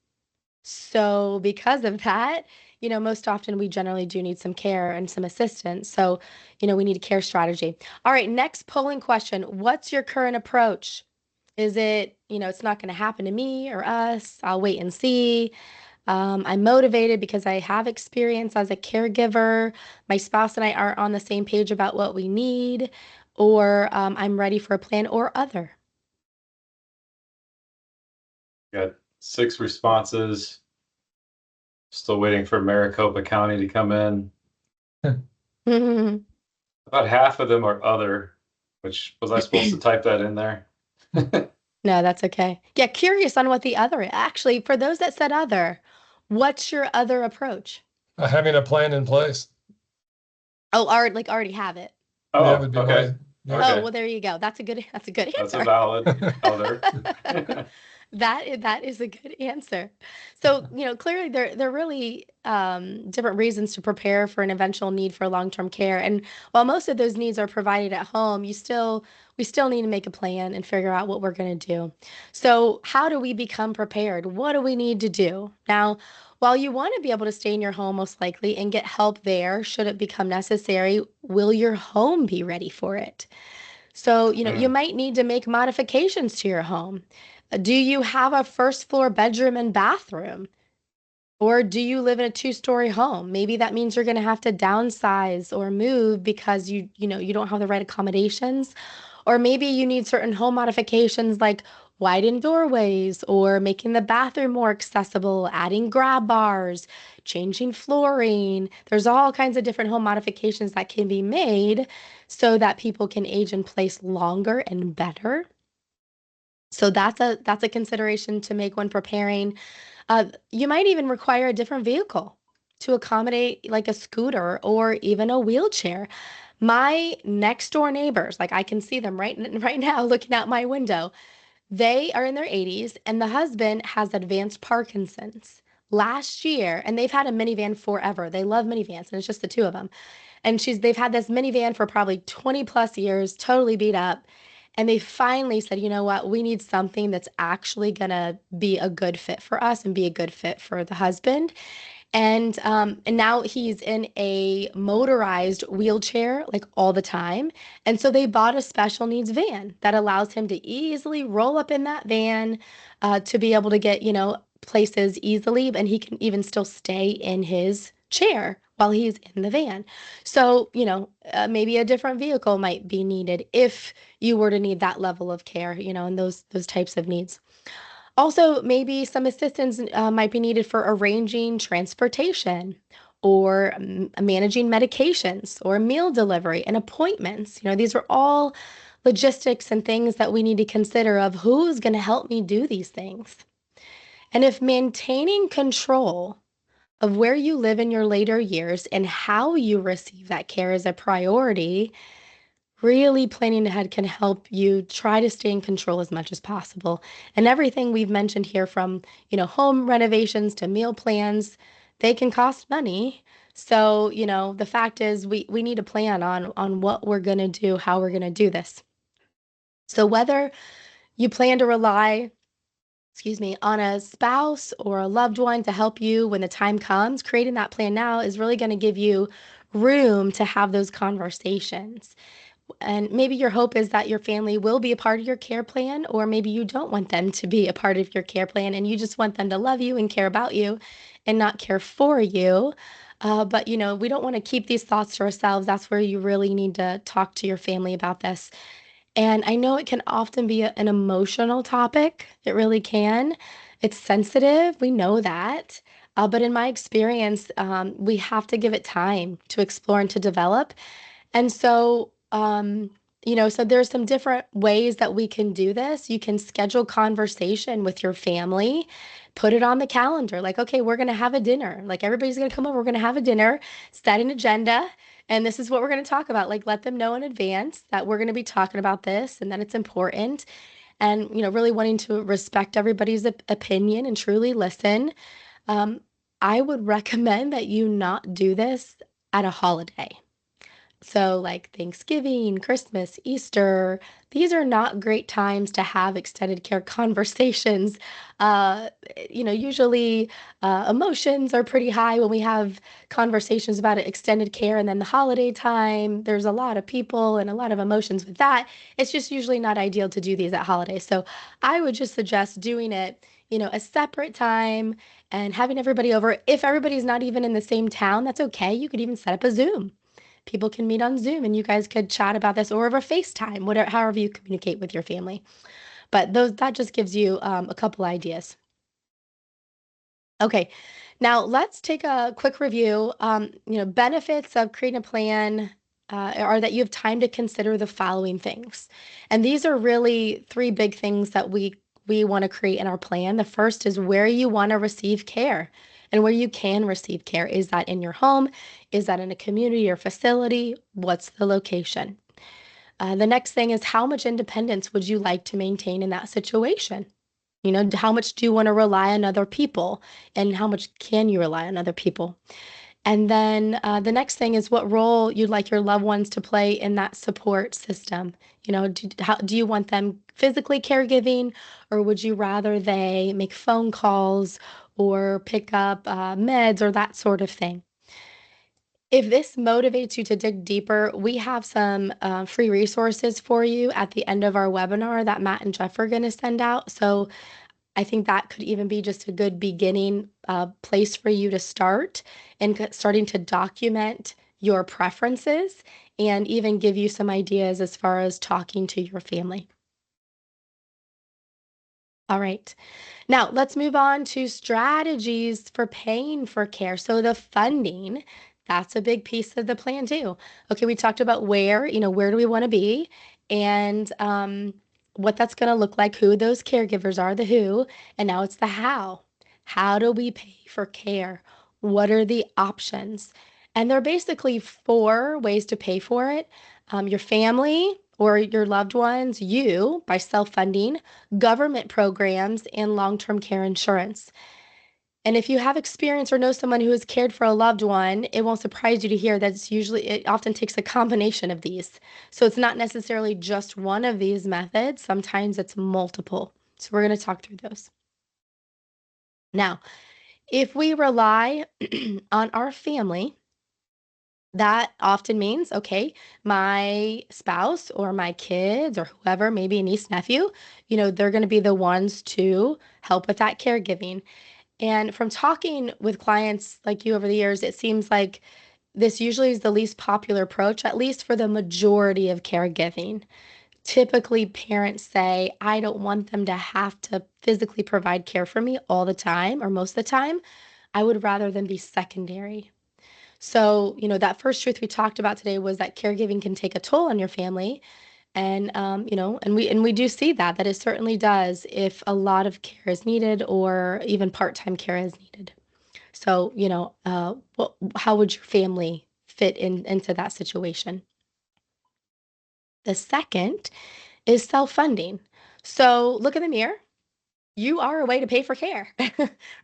So because of that, most often we generally do need some care and some assistance. So, we need a care strategy. All right, next polling question. What's your current approach? Is it, it's not going to happen to me or us? I'll wait and see. I'm motivated because I have experience as a caregiver. My spouse and I are on the same page about what we need, or I'm ready for a plan or other. Got 6 responses. Still waiting for Maricopa County to come in. No, About half of them are other, which was I supposed to type that in there? that's okay. Yeah, curious on what the other is. Actually, for those that said other, what's your other approach? Having a plan in place. Oh, already have it. That Oh, would be okay. yeah. Oh, Okay. well, there you go. That's a good That's a answer. valid other. That is a good answer. So, clearly there are really different reasons to prepare for an eventual need for long-term care. And while most of those needs are provided at home, we still need to make a plan and figure out what we're going to do. So, how do we become prepared? What do we need to do? Now, while you want to be able to stay in your home most likely and get help there should it become necessary, will your home be ready for it? So, you Hmm. might need to make modifications to your home. Do you have a first floor bedroom and bathroom? Or do you live in a two-story home? Maybe that means you're going to have to downsize or move because you don't have the right accommodations. Or maybe you need certain home modifications like widened doorways or making the bathroom more accessible, adding grab bars, changing flooring. There's all kinds of different home modifications that can be made so that people can age in place longer and better. So that's a consideration to make when preparing. You might even require a different vehicle to accommodate like a scooter or even a wheelchair. My next door neighbors, like I can see them right now looking out my window. They are in their 80s and the husband has advanced Parkinson's. Last year, and they've had a minivan forever. They love minivans, and it's just the two of them. And they've had this minivan for probably 20 plus years, totally beat up. And they finally said, you know what, we need something that's actually gonna be a good fit for us and be a good fit for the husband. And now he's in a motorized wheelchair like all the time. And so they bought a special needs van that allows him to easily roll up in that van to be able to get, places easily, and he can even still stay in his chair while he's in the van. So, maybe a different vehicle might be needed if you were to need that level of care, and those types of needs. Also, maybe some assistance might be needed for arranging transportation or managing medications or meal delivery and appointments. These are all logistics and things that we need to consider of who's going to help me do these things. And if maintaining control of where you live in your later years and how you receive that care is a priority, really planning ahead can help you try to stay in control as much as possible. And everything we've mentioned here from, home renovations to meal plans, they can cost money. So, the fact is we need a plan on what we're going to do, how we're going to do this. So whether you plan to rely on a spouse or a loved one to help you when the time comes, creating that plan now is really going to give you room to have those conversations. And maybe your hope is that your family will be a part of your care plan, or maybe you don't want them to be a part of your care plan and you just want them to love you and care about you and not care for you. But we don't want to keep these thoughts to ourselves. That's where you really need to talk to your family about this. And I know it can often be an emotional topic. It really can. It's sensitive. We know that. But in my experience, we have to give it time to explore and to develop. And so, so there's some different ways that we can do this. You can schedule conversation with your family, put it on the calendar. Like, okay, we're going to have a dinner. Like, everybody's going to come over. We're going to have a dinner, set an agenda, and this is what we're going to talk about. Like, let them know in advance that we're going to be talking about this and that it's important. And, really wanting to respect everybody's opinion and truly listen. Um, I would recommend that you not do this at a holiday. So, like Thanksgiving, Christmas, Easter, these are not great times to have extended care conversations. Uh, usually emotions are pretty high when we have conversations about extended care, and then the holiday time, there's a lot of people and a lot of emotions with that. It's just usually not ideal to do these at holidays. So, I would just suggest doing it, a separate time and having everybody over. If everybody's not even in the same town, that's okay. You could even set up a Zoom. People can meet on Zoom and you guys could chat about this or over FaceTime, whatever, however you communicate with your family. But that just gives you a couple ideas. Okay, now let's take a quick review. Benefits of creating a plan are that you have time to consider the following things. And these are really three big things that we want to create in our plan. The first is where you want to receive care and where you can receive care. Is that in your home? Is that in a community or facility? What's the location? The next thing is how much independence would you like to maintain in that situation? How much do you want to rely on other people and how much can you rely on other people? And then the next thing is what role you'd like your loved ones to play in that support system. Do you want them physically caregiving, or would you rather they make phone calls or pick up meds or that sort of thing? If this motivates you to dig deeper, we have some free resources for you at the end of our webinar that Matt and Jeff are going to send out. So I think that could even be just a good beginning place for you to start and starting to document your preferences and even give you some ideas as far as talking to your family. All right. Now, let's move on to strategies for paying for care. So the funding, that's a big piece of the plan too. Okay, we talked about where do we want to be and what that's going to look like, who those caregivers are, the who, and now it's the how. How do we pay for care? What are the options? And there are basically four ways to pay for it. Your family or your loved ones, you by self-funding, government programs, and long-term care insurance. And if you have experience or know someone who has cared for a loved one, it won't surprise you to hear that it often takes a combination of these. So it's not necessarily just one of these methods. Sometimes it's multiple. So we're going to talk through those. Now, if we rely on our family, that often means, okay, my spouse or my kids or whoever, maybe a niece, nephew, they're going to be the ones to help with that caregiving. And from talking with clients like you over the years, it seems like this usually is the least popular approach, at least for the majority of caregiving. Typically, parents say, I don't want them to have to physically provide care for me all the time or most of the time. I would rather them be secondary. So, that first truth we talked about today was that caregiving can take a toll on your family. And, and we do see that it certainly does if a lot of care is needed or even part-time care is needed. So, how would your family fit into that situation? The second is self-funding. So look in the mirror. You are a way to pay for care,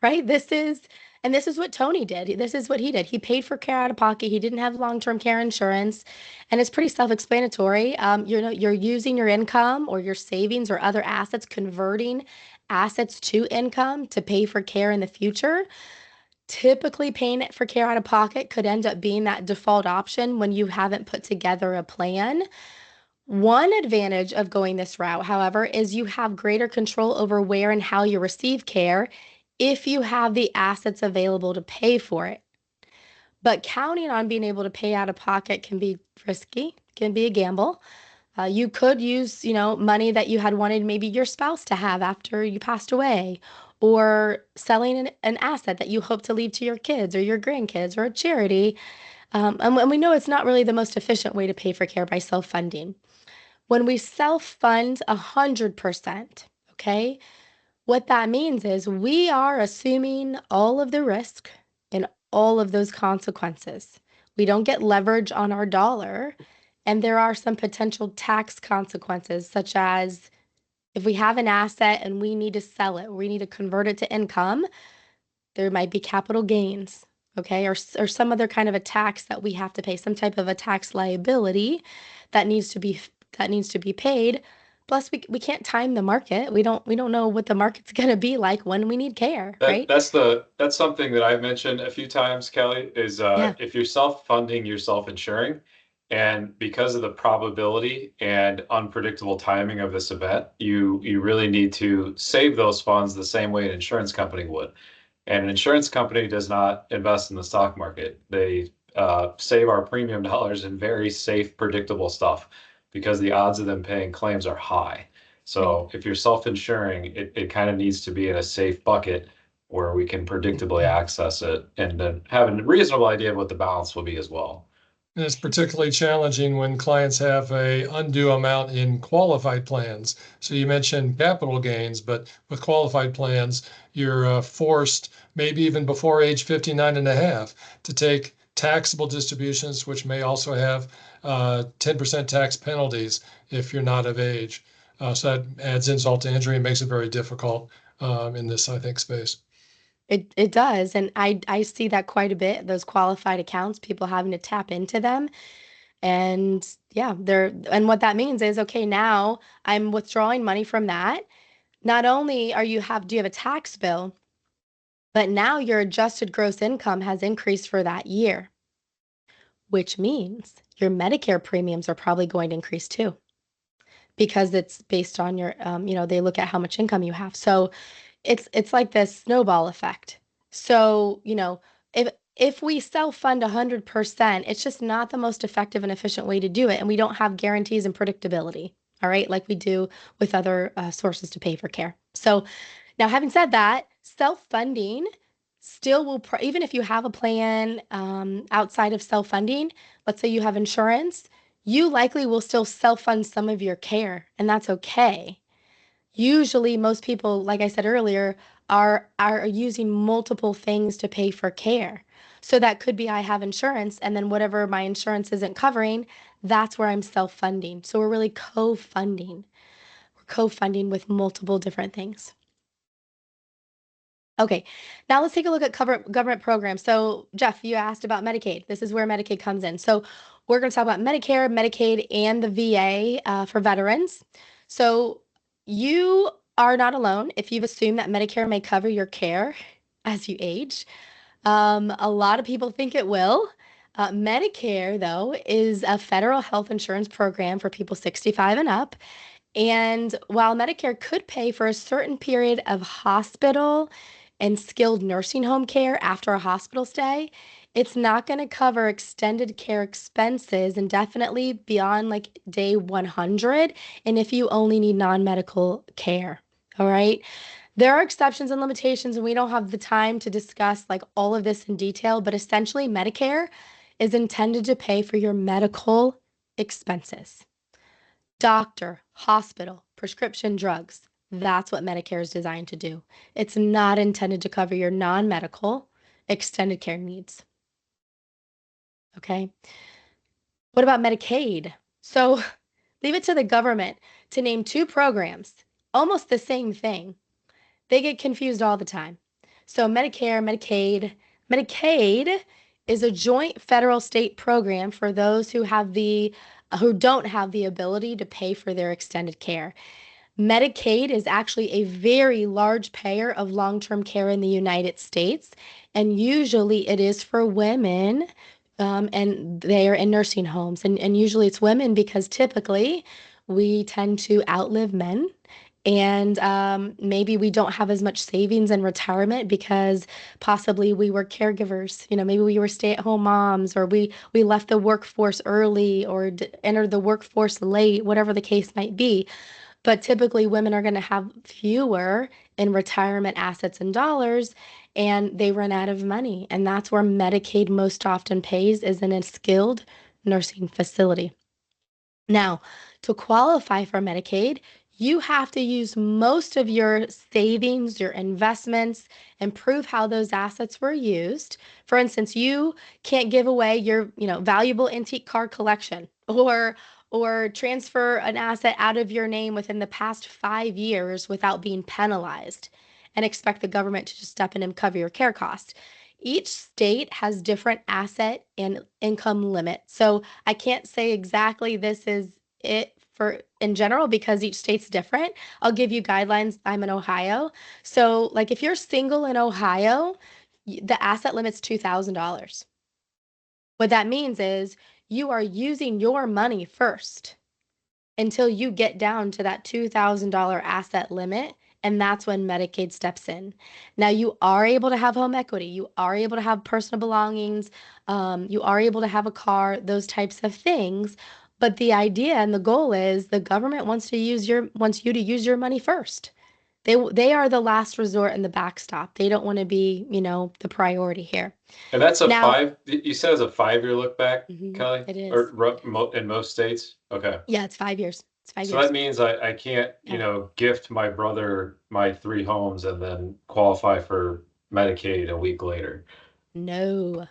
right? This is And this is what Tony did. This is what he did. He paid for care out of pocket. He didn't have long-term care insurance, and it's pretty self-explanatory. You're using your income or your savings or other assets, converting assets to income to pay for care in the future. Typically, paying for care out of pocket could end up being that default option when you haven't put together a plan. One advantage of going this route, however, is you have greater control over where and how you receive care if you have the assets available to pay for it. But counting on being able to pay out of pocket can be risky, can be a gamble. You could use, money that you had wanted maybe your spouse to have after you passed away, or selling an asset that you hope to leave to your kids or your grandkids or a charity. And we know it's not really the most efficient way to pay for care by self-funding. When we self-fund 100%, okay, what that means is we are assuming all of the risk and all of those consequences. We don't get leverage on our dollar, and there are some potential tax consequences, such as if we have an asset and we need to sell it, we need to convert it to income, there might be capital gains, okay, or some other kind of a tax that we have to pay, some type of a tax liability that needs to be paid. Plus, we can't time the market. We don't know what the market's going to be like when we need care, right? That's something that I've mentioned a few times, Kelly, is Yeah. if you're self-funding, you're self-insuring. And because of the probability and unpredictable timing of this event, you really need to save those funds the same way an insurance company would. And an insurance company does not invest in the stock market. They save our premium dollars in very safe, predictable stuff because the odds of them paying claims are high. So if you're self-insuring, it kind of needs to be in a safe bucket where we can predictably access it and then have a reasonable idea of what the balance will be as well. And it's particularly challenging when clients have a undue amount in qualified plans. So you mentioned capital gains, but with qualified plans, you're forced, maybe even before age 59 and a half, to take taxable distributions, which may also have 10% tax penalties if you're not of age. So that adds insult to injury and makes it very difficult in this, I think, space. It does, and I see that quite a bit, those qualified accounts, people having to tap into them. And yeah, and what that means is, okay, now I'm withdrawing money from that. Not only do you have a tax bill, but now your adjusted gross income has increased for that year, which means your Medicare premiums are probably going to increase too, because it's based on your, they look at how much income you have. So it's like this snowball effect. So, if we self-fund 100%, it's just not the most effective and efficient way to do it. And we don't have guarantees and predictability, all right, like we do with other sources to pay for care. So now, having said that, self-funding still will, even if you have a plan outside of self-funding, let's say you have insurance, you likely will still self-fund some of your care, and that's okay. Usually, most people, like I said earlier, are using multiple things to pay for care. So that could be I have insurance, and then whatever my insurance isn't covering, that's where I'm self-funding. So we're really co-funding. We're co-funding with multiple different things. Okay, now let's take a look at government programs. So Jeff, you asked about Medicaid. This is where Medicaid comes in. So we're going to talk about Medicare, Medicaid, and the VA for veterans. So you are not alone if you've assumed that Medicare may cover your care as you age. A lot of people think it will. Medicare, though, is a federal health insurance program for people 65 and up. And while Medicare could pay for a certain period of hospital and skilled nursing home care after a hospital stay, it's not going to cover extended care expenses indefinitely beyond like day 100, and if you only need non-medical care. All right. There are exceptions and limitations, and we don't have the time to discuss like all of this in detail, but essentially Medicare is intended to pay for your medical expenses. Doctor, hospital, prescription drugs. That's what Medicare is designed to do. It's not intended to cover your non-medical extended care needs. Okay. What about Medicaid? So leave it to the government to name two programs, almost the same thing. They get confused all the time. So Medicare, Medicaid is a joint federal state program for those who don't have the ability to pay for their extended care. Medicaid is actually a very large payer of long-term care in the United States, and usually it is for women, and they are in nursing homes. And usually it's women because typically we tend to outlive men. And maybe we don't have as much savings in retirement because possibly we were caregivers. Maybe we were stay-at-home moms, or we left the workforce early or entered the workforce late, whatever the case might be. But typically, women are going to have fewer in retirement assets and dollars, and they run out of money. And that's where Medicaid most often pays, is in a skilled nursing facility. Now, to qualify for Medicaid, you have to use most of your savings, your investments, and prove how those assets were used. For instance, you can't give away your, valuable antique car collection, or transfer an asset out of your name within the past 5 years without being penalized and expect the government to just step in and cover your care costs. Each state has different asset and income limits. So I can't say exactly this is it for in general because each state's different. I'll give you guidelines. I'm in Ohio. So like if you're single in Ohio, the asset limit's $2,000. What that means is you are using your money first until you get down to that $2,000 asset limit. And that's when Medicaid steps in. Now, you are able to have home equity. You are able to have personal belongings. You are able to have a car, those types of things. But the idea and the goal is the government wants you to use your money first. They are the last resort and the backstop. They don't want to be, the priority here. And that's Now, you said it's a 5-year look back, Kelly? it is. Or in most states? Okay. Yeah, it's 5 years. It's 5 So years. that means I can't, Yeah. gift my brother my 3 homes and then qualify for Medicaid a week later. No.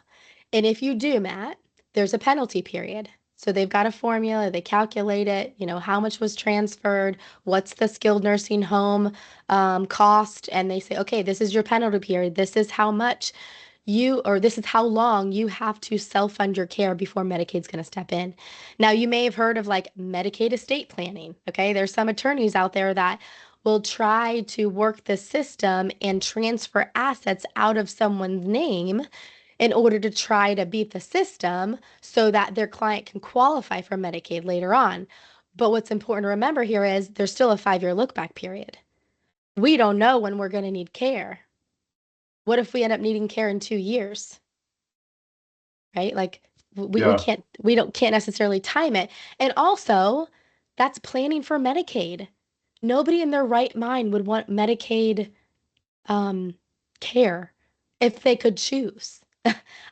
And if you do, Matt, there's a penalty period. So they've got a formula, they calculate it, how much was transferred, what's the skilled nursing home cost, and they say, okay, this is your penalty period. This is how much this is how long you have to self-fund your care before Medicaid's going to step in. Now, you may have heard of like Medicaid estate planning. Okay. There's some attorneys out there that will try to work the system and transfer assets out of someone's name in order to try to beat the system so that their client can qualify for Medicaid later on. But what's important to remember here is there's still a 5-year look back period. We don't know when we're going to need care. What if we end up needing care in 2 years? Right? Like we can't necessarily time it. And also, that's planning for Medicaid. Nobody in their right mind would want Medicaid care if they could choose.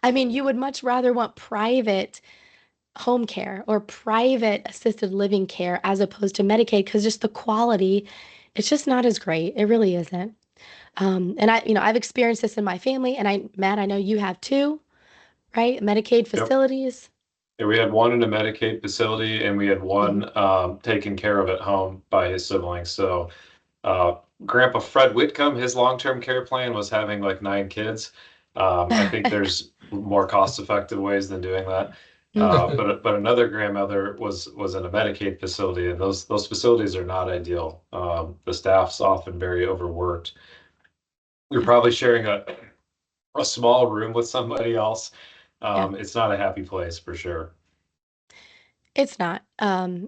I mean, you would much rather want private home care or private assisted living care as opposed to Medicaid because just the quality, it's just not as great. It really isn't. And I've experienced this in my family, and Matt, I know you have too, right? Medicaid facilities. Yeah, we had one in a Medicaid facility and we had one taken care of at home by his siblings. So Grandpa Fred Whitcomb, his long-term care plan was having like 9 kids. I think there's more cost-effective ways than doing that. But another grandmother was in a Medicaid facility, and those facilities are not ideal. The staff's often very overworked. You're probably sharing a small room with somebody else. It's not a happy place for sure. It's not.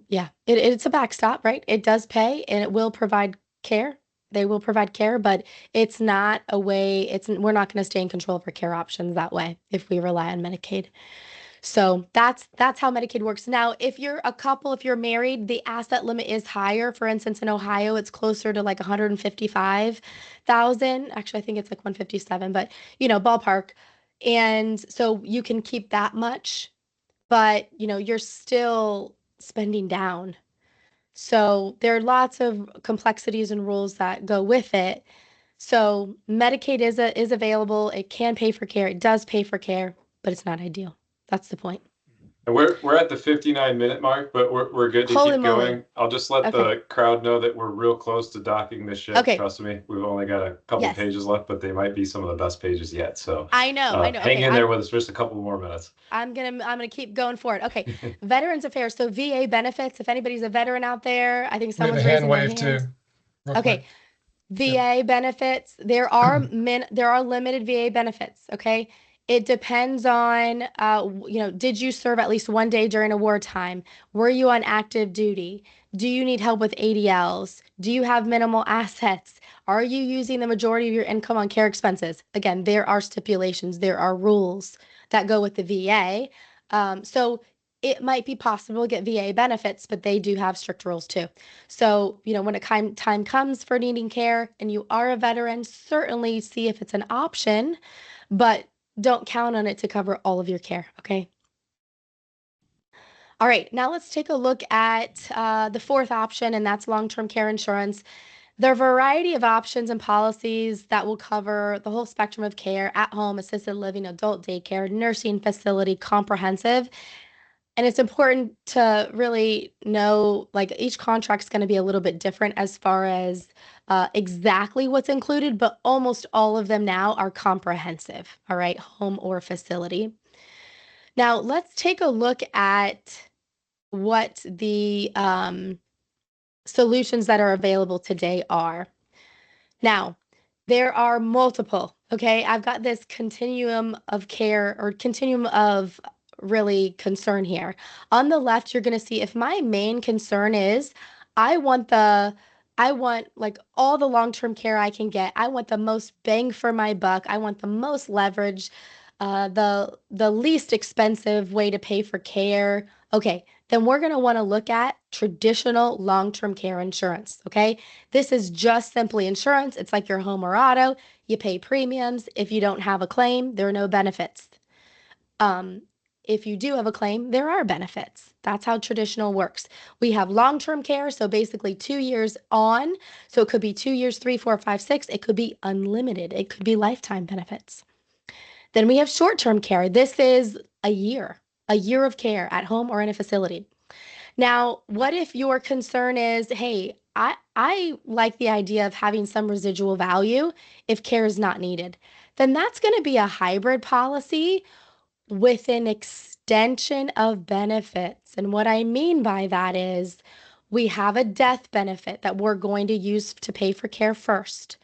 Yeah, it's a backstop, right? It does pay and it will provide care. They will provide care, but it's not a way, we're not going to stay in control of our care options that way if we rely on Medicaid. So that's how Medicaid works. Now, if you're a couple, if you're married, the asset limit is higher. For instance, in Ohio, it's closer to like 155,000. Actually, I think it's like 157, but ballpark. And so you can keep that much, but you're still spending down. So there are lots of complexities and rules that go with it. So Medicaid is available. It can pay for care. It does pay for care, but it's not ideal. That's the point. And we're at the 59-minute mark, but we're good to Holy keep moly. going. I'll just let Okay. the crowd know that we're real close to docking this ship. Okay. Trust me, we've only got a couple Yes. pages left, but they might be some of the best pages yet. So I know. hang Okay. in there with us for just a couple more minutes. I'm gonna keep going for it. Okay. Veterans Affairs. So VA benefits. If anybody's a veteran out there, I think We have a someone's hand raising their wave hand. too. Real Okay. quick. VA benefits. There are limited VA benefits. Okay. It depends on, did you serve at least one day during a wartime? Were you on active duty? Do you need help with ADLs? Do you have minimal assets? Are you using the majority of your income on care expenses? Again, there are stipulations, there are rules that go with the VA. So it might be possible to get VA benefits, but they do have strict rules too. So, when time comes for needing care and you are a veteran, certainly see if it's an option, but don't count on it to cover all of your care, okay? All right, now let's take a look at the fourth option, and that's long-term care insurance. There are a variety of options and policies that will cover the whole spectrum of care: at home, assisted living, adult daycare, nursing facility, comprehensive. And it's important to really know, like, each contract's going to be a little bit different as far as exactly what's included, but almost all of them now are comprehensive, all right, home or facility. Now, let's take a look at what the solutions that are available today are. Now, there are multiple, okay? I've got this continuum of care or continuum of really concern here. On the left, you're going to see if my main concern is I want like all the long-term care I can get. I want the most bang for my buck. I want the most leverage, the least expensive way to pay for care. Okay, then we're going to want to look at traditional long-term care insurance, okay? This is just simply insurance. It's like your home or auto. You pay premiums. If you don't have a claim, there are no benefits. If you do have a claim, there are benefits. That's how traditional works. We have long-term care, so basically 2 years on. So it could be 2 years, 3, 4, 5, 6. It could be unlimited. It could be lifetime benefits. Then we have short-term care. This is a year of care at home or in a facility. Now, what if your concern is, hey, I like the idea of having some residual value if care is not needed? Then that's going to be a hybrid policy with an extension of benefits. And what I mean by that is we have a death benefit that we're going to use to pay for care first.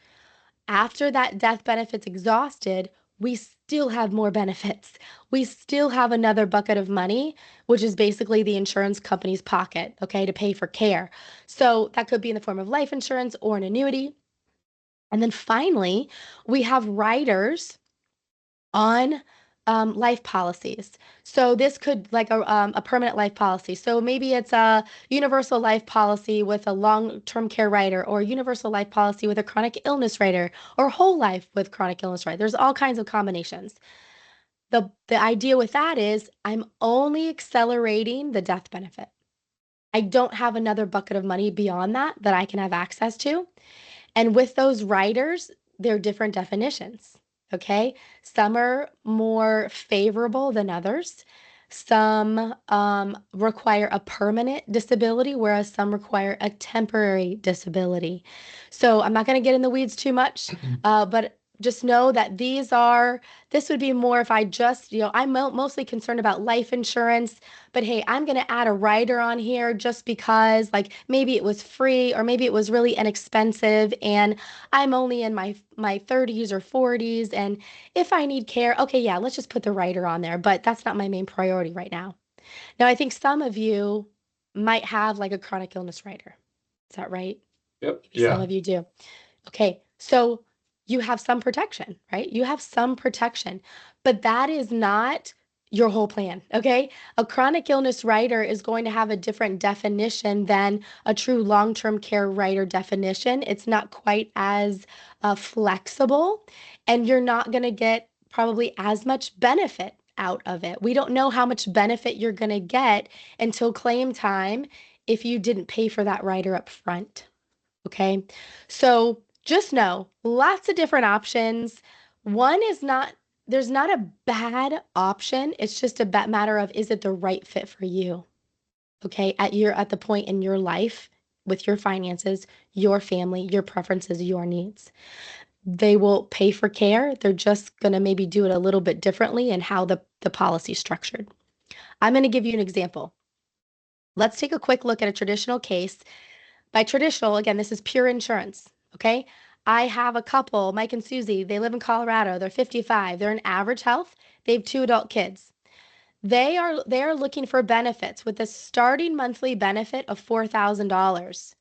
After that death benefit's exhausted, we still have more benefits. We still have another bucket of money, which is basically the insurance company's pocket, okay, to pay for care. So that could be in the form of life insurance or an annuity. And then finally, we have riders on life policies. So this could like a permanent life policy. So maybe it's a universal life policy with a long-term care rider, or universal life policy with a chronic illness rider, or whole life with chronic illness rider. There's all kinds of combinations. The idea with that is I'm only accelerating the death benefit. I don't have another bucket of money beyond that I can have access to. And with those riders, there are different definitions. Okay. Some are more favorable than others. Some require a permanent disability, whereas some require a temporary disability. So I'm not going to get in the weeds too much, but just know that this would be more if I just, I'm mostly concerned about life insurance, but hey, I'm going to add a rider on here just because, like, maybe it was free or maybe it was really inexpensive and I'm only in my 30s or 40s, and if I need care, okay, yeah, let's just put the rider on there, but that's not my main priority right now. Now, I think some of you might have like a chronic illness rider. Is that right? Yep. Maybe some of you do. Okay, so you have some protection, right? You have some protection, but that is not your whole plan, okay? A chronic illness rider is going to have a different definition than a true long-term care rider definition. It's not quite as flexible, and you're not going to get probably as much benefit out of it. We don't know how much benefit you're going to get until claim time if you didn't pay for that rider up front. Okay, so just know lots of different options. One is not there's not a bad option. It's just a matter of, is it the right fit for you? Okay, at the point in your life with your finances, your family, your preferences, your needs. They will pay for care. They're just going to maybe do it a little bit differently in how the policy is structured. I'm going to give you an example. Let's take a quick look at a traditional case. By traditional, again, this is pure insurance, okay? I have a couple, Mike and Susie. They live in Colorado. They're 55. They're in average health. They have 2 adult kids. They are looking for benefits with a starting monthly benefit of $4,000.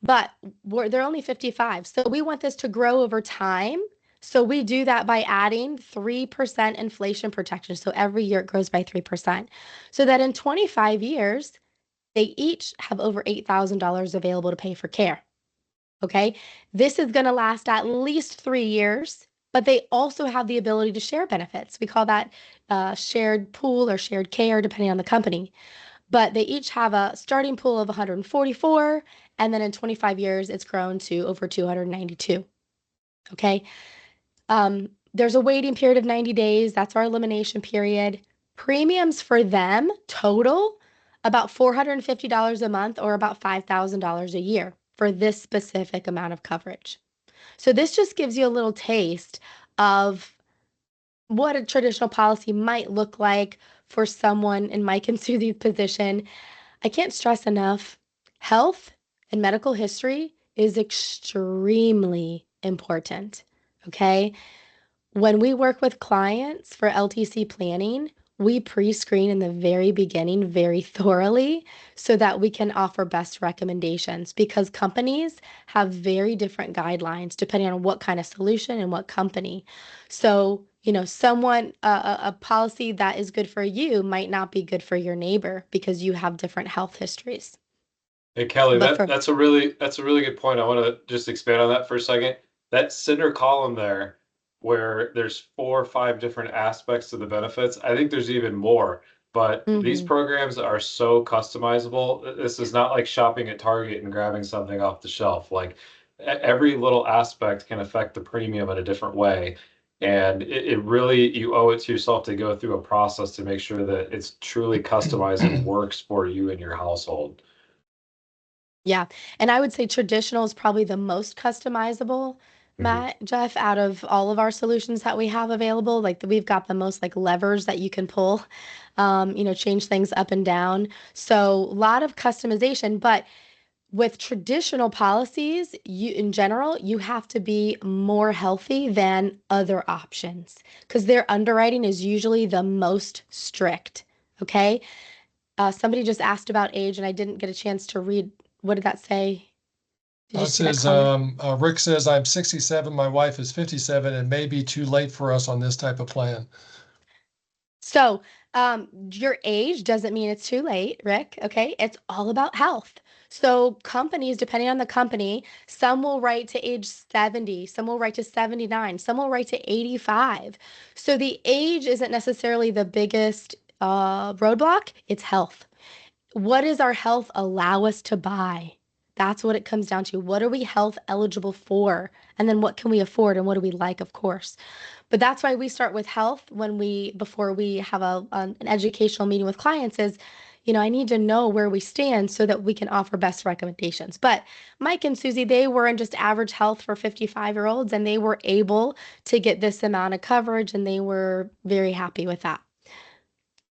But they're only 55. So we want this to grow over time. So we do that by adding 3% inflation protection. So every year it grows by 3%. So that in 25 years, they each have over $8,000 available to pay for care. Okay. This is going to last at least 3 years, but they also have the ability to share benefits. We call that shared pool or shared care, depending on the company. But they each have a starting pool of 144, and then in 25 years, it's grown to over 292. Okay. There's a waiting period of 90 days. That's our elimination period. Premiums for them total about $450 a month or about $5,000 a year for this specific amount of coverage. So this just gives you a little taste of what a traditional policy might look like for someone in Mike and Susie's position. I can't stress enough, health and medical history is extremely important, okay? When we work with clients for LTC planning, we pre-screen in the very beginning very thoroughly so that we can offer best recommendations because companies have very different guidelines depending on what kind of solution and what company. So, a policy that is good for you might not be good for your neighbor because you have different health histories. Hey Kelly, But for that's a really good point. I want to just expand on that for a second. That center column there, where there's 4 or 5 different aspects to the benefits, I think there's even more. But these mhm. programs are so customizable. This is not like shopping at Target and grabbing something off the shelf. Like every little aspect can affect the premium in a different way. And it really, you owe it to yourself to go through a process to make sure that it's truly customized and works for you and your household. Yeah, and I would say traditional is probably the most customizable, Mhm. Jeff, out of all of our solutions that we have available. Like we've got the most like levers that you can pull, change things up and down. So a lot of customization, but with traditional policies, in general, you have to be more healthy than other options because their underwriting is usually the most strict. Okay. Somebody just asked about age, and I didn't get a chance to read. What did that say? Did you It see that says, comment? Rick says, I'm 67, my wife is 57, and may be too late for us on this type of plan. So, your age doesn't mean it's too late, Rick. Okay. It's all about health. So, companies, depending on the company, some will write to age 70, some will write to 79, some will write to 85. So, the age isn't necessarily the biggest roadblock, it's health. What does our health allow us to buy? That's what it comes down to. What are we health eligible for? And then what can we afford and what do we like, of course. But that's why we start with health before we have an educational meeting with clients is, I need to know where we stand so that we can offer best recommendations. But Mike and Susie, they were in just average health for 55-year-olds and they were able to get this amount of coverage and they were very happy with that.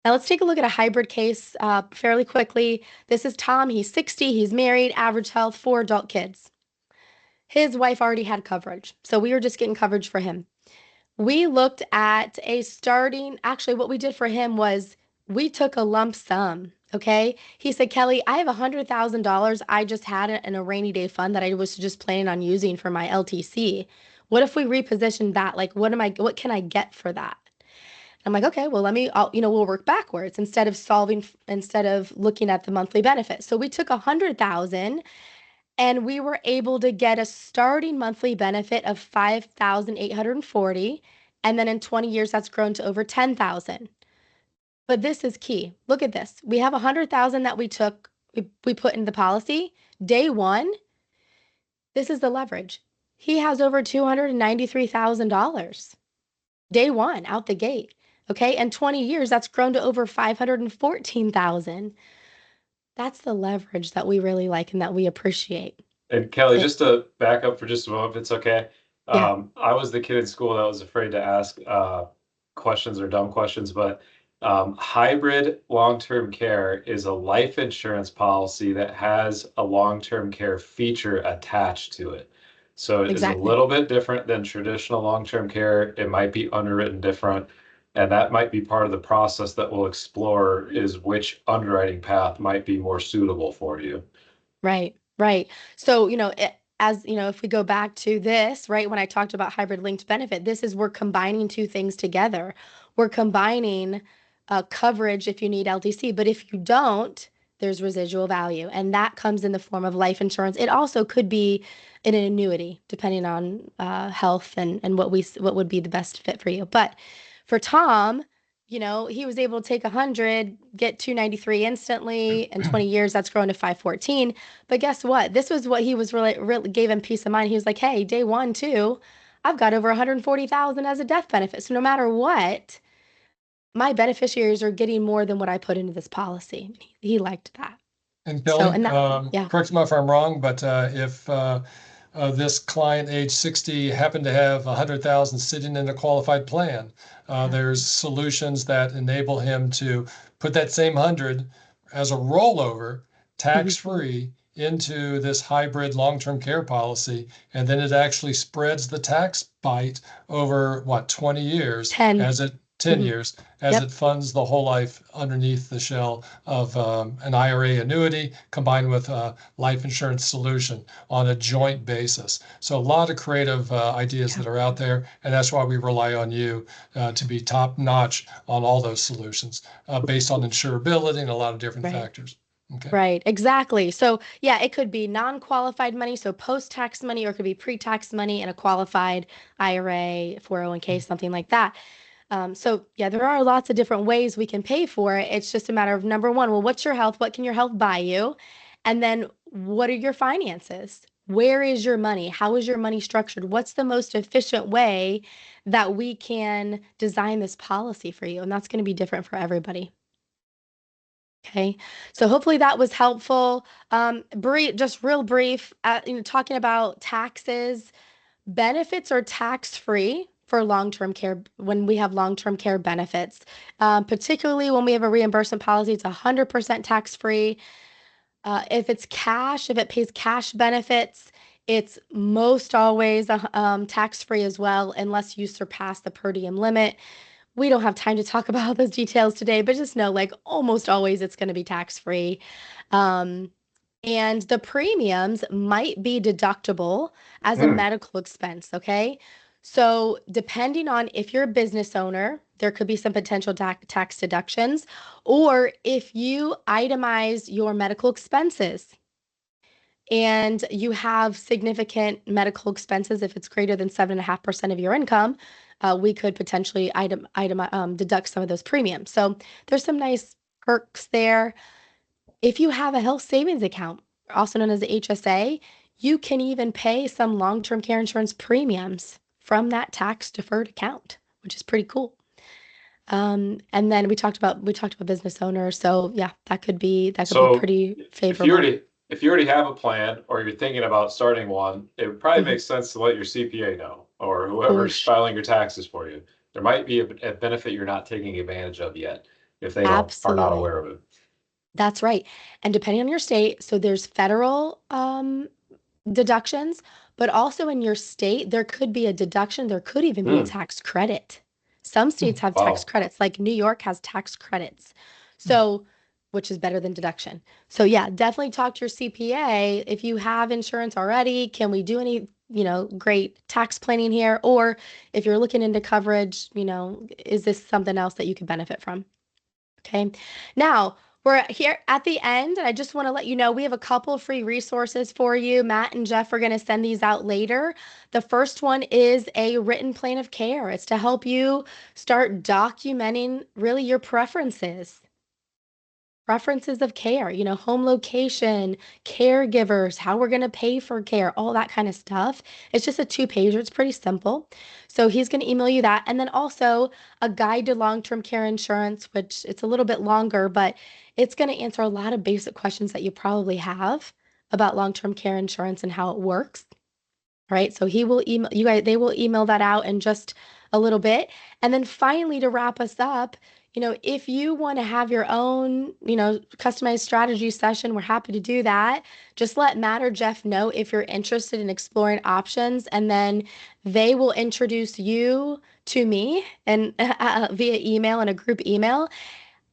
Now let's take a look at a hybrid case fairly quickly. This is Tom. He's 60. He's married, average health, 4 adult kids. His wife already had coverage, so we were just getting coverage for him. We looked at actually, what we did for him was we took a lump sum. Okay. He said, Kelly, I have $100,000 I just had it in a rainy day fund that I was just planning on using for my LTC. What if we repositioned that? Like, what can I get for that? I'm like, okay, well, we'll work backwards instead of looking at the monthly benefit. So we took 100,000 and we were able to get a starting monthly benefit of 5,840. And then in 20 years, that's grown to over 10,000. But this is key. Look at this. We have 100,000 that we put in the policy. Day one, this is the leverage. He has over $293,000. day one out the gate. Okay. And 20 years, that's grown to over 514,000. That's the leverage that we really like and that we appreciate. And Kelly, It, just to back up for just a moment, if it's okay. yeah, I was the kid in school that was afraid to ask questions or dumb questions, but hybrid long-term care is a life insurance policy that has a long-term care feature attached to it. So it is a exactly. little bit different than traditional long-term care. It might be underwritten different, and that might be part of the process that we'll explore is which underwriting path might be more suitable for you. Right, right. So, as if we go back to this, right, when I talked about hybrid linked benefit, this is we're combining two things together. We're combining coverage if you need LTC, but if you don't, there's residual value, and that comes in the form of life insurance. It also could be an annuity, depending on health and what would be the best fit for you. But for Tom, he was able to take 100, get 293 instantly. In 20 years, that's grown to 514. But guess what? This was what he was really gave him peace of mind. He was like, hey, day one, too, I've got over 140,000 as a death benefit. So no matter what, my beneficiaries are getting more than what I put into this policy. He liked that. And So, Kelly, and that, yeah. correct me if I'm wrong, but if this client age 60 happened to have 100,000 sitting in a qualified plan, there's solutions that enable him to put that same 100 as a rollover, tax-free, into this hybrid long-term care policy, and then it actually spreads the tax bite over 20 years 10. as it 10 Mhm. years as Yep. it funds the whole life underneath the shell of an IRA annuity combined with a life insurance solution on a joint basis. So a lot of creative ideas Yeah. that are out there, and that's why we rely on you to be top notch on all those solutions based on insurability and a lot of different Right. factors. Okay. Right, exactly. So, yeah, it could be non-qualified money, so post-tax money, or it could be pre-tax money in a qualified IRA, 401k, something like that. So, yeah, there are lots of different ways we can pay for it. It's just a matter of number one, well, what's your health? What can your health buy you? And then what are your finances? Where is your money? How is your money structured? What's the most efficient way that we can design this policy for you? And that's going to be different for everybody. Okay, so hopefully that was helpful. Just real brief, talking about taxes. Benefits are tax-free for long-term care when we have long-term care benefits. Particularly when we have a reimbursement policy, it's 100% tax-free. If it's cash, if it pays cash benefits, it's most always tax-free as well, unless you surpass the per diem limit. We don't have time to talk about those details today, but just know, like, almost always it's going to be tax-free. Um, and the premiums might be deductible as a Hmm. medical expense, okay? So, depending on if you're a business owner, there could be some potential tax deductions, or if you itemize your medical expenses and you have significant medical expenses, if it's greater than 7.5% of your income, we could potentially deduct some of those premiums. So there's some nice perks there. If you have a health savings account, also known as the HSA, you can even pay some long-term care insurance premiums from that tax-deferred account, which is pretty cool. And then we talked about business owners, so yeah, that could be So pretty if you favorable. already if you already have a plan or you're thinking about starting one, it would probably Mhm. make sense to let your CPA know or For whoever's sure. filing your taxes for you. There might be a benefit you're not taking advantage of yet if they don't are not Absolutely. aware of it. That's right. And depending on your state, so there's federal deductions, but also in your state, there could be a deduction. There could even be a Hmm. tax credit. Some states have tax Wow. credits, like New York has tax credits. So, which is better than deduction. So, yeah, definitely talk to your CPA. If you have insurance already, can we do any, great tax planning here? Or if you're looking into coverage, is this something else that you could benefit from? Okay. Now, we're here at the end, and I just want to let you know we have a couple of free resources for you. Matt and Jeff are going to send these out later. The first one is a written plan of care. It's to help you start documenting really your preferences, preferences of care, home location, caregivers, how we're going to pay for care, all that kind of stuff. It's just a 2-pager. It's pretty simple. So he's going to email you that. And then also a guide to long-term care insurance, which it's a little bit longer, but it's going to answer a lot of basic questions that you probably have about long-term care insurance and how it works. Right? So he will email you guys, they will email that out in just a little bit. And then finally, to wrap us up, if you want to have your own, customized strategy session, we're happy to do that. Just let Matt or Jeff know if you're interested in exploring options, and then they will introduce you to me and via email and a group email.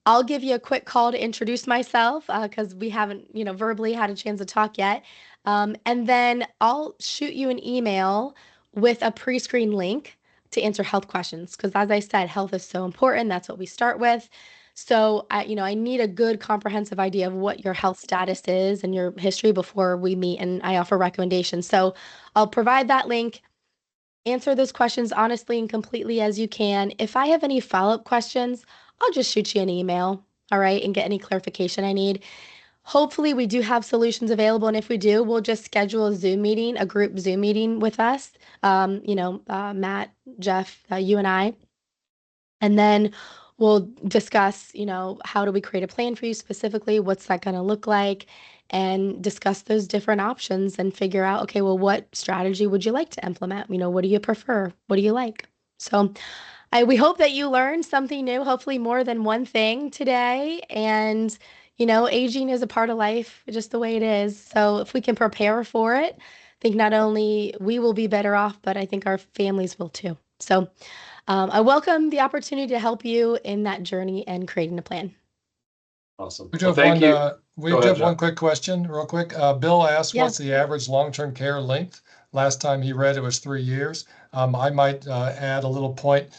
I'll give you a quick call to introduce myself because we haven't, verbally had a chance to talk yet. And then I'll shoot you an email with a pre-screen link to answer health questions. Because as I said, health is so important. That's what we start with. So, I need a good comprehensive idea of what your health status is and your history before we meet, and I offer recommendations. So I'll provide that link. Answer those questions honestly and completely as you can. If I have any follow-up questions, I'll just shoot you an email, all right, and get any clarification I need. Hopefully, we do have solutions available, and if we do, we'll just schedule a Zoom meeting, a group Zoom meeting with us, Matt, Jeff, you and I, and then we'll discuss, how do we create a plan for you specifically? What's that going to look like? And discuss those different options and figure out, okay, well, what strategy would you like to implement? What do you prefer? What do you like? So we hope that you learned something new, hopefully more than one thing today. And, aging is a part of life, just the way it is. So if we can prepare for it, I think not only we will be better off, but I think our families will too. So I welcome the opportunity to help you in that journey and creating a plan. Awesome. We do Well, have thank you. we Go do ahead, have one John. quick question, real quick. Bill asked, Yeah. what's the average long-term care length? Last time he read it was 3 years. I might add a little point.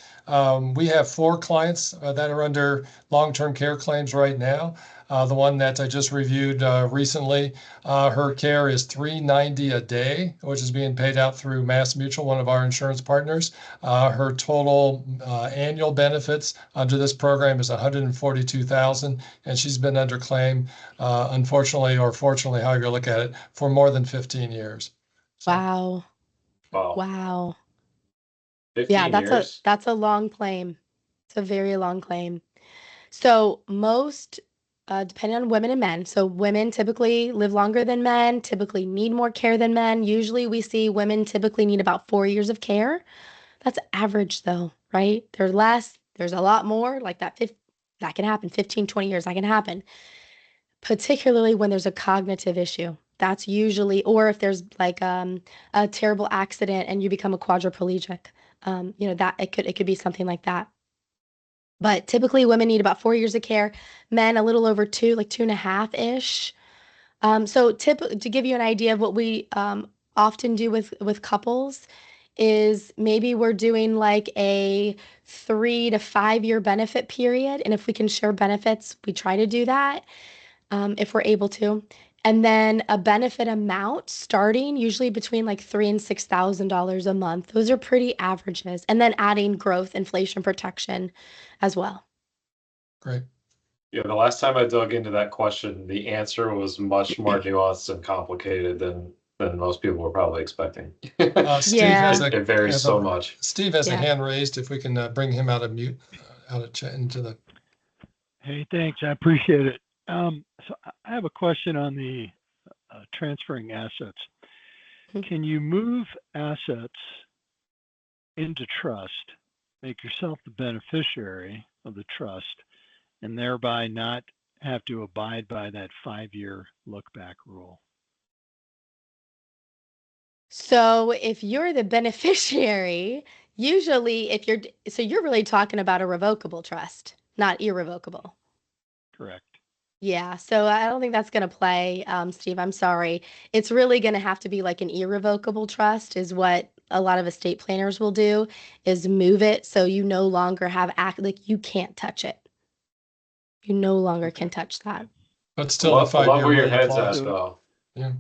We have 4 clients that are under long-term care claims right now. The one that I just reviewed recently, her care is $390 a day, which is being paid out through Mass Mutual, one of our insurance partners. Her total annual benefits under this program is $142,000, and she's been under claim, unfortunately or fortunately, however you look at it, for more than 15 years. So, Wow. Wow. Wow. 15 years. That's a long claim. It's a very long claim. So most, depending on women and men, so women typically live longer than men, typically need more care than men. Usually we see women typically need about 4 years of care. That's average though, right? There's less, there's a lot more like that. That can happen. 15, 20 years, that can happen. Particularly when there's a cognitive issue. That's usually, or if there's like a terrible accident and you become a quadriplegic, that it could be something like that. But typically women need about 4 years of care, men a little over 2, like 2.5-ish. So to give you an idea of what we often do with couples is maybe we're doing like a 3 to 5 year benefit period. And if we can share benefits, we try to do that if we're able to. And then a benefit amount starting usually between like $3,000 and $6,000 a month. Those are pretty averages. And then adding growth, inflation protection as well. great. Yeah, the last time I dug into that question, the answer was much more nuanced and complicated than most people were probably expecting. Steve Yeah. has It varies has so much. Steve has a Yeah. hand raised. If we can bring him out of mute, out of chat into the. Hey, thanks. I appreciate it. So I have a question on the transferring assets. Can you move assets into trust, make yourself the beneficiary of the trust, and thereby not have to abide by that 5-year look-back rule? So if you're the beneficiary, usually you're really talking about a revocable trust, not irrevocable. Correct. Yeah, so I don't think that's going to play, Steve. I'm sorry. It's really going to have to be like an irrevocable trust, is what a lot of estate planners will do, is move it so you no longer have like you can't touch it. You no longer can touch that. But still, the I love 5-year where your rule head's applies. at, though. Yeah.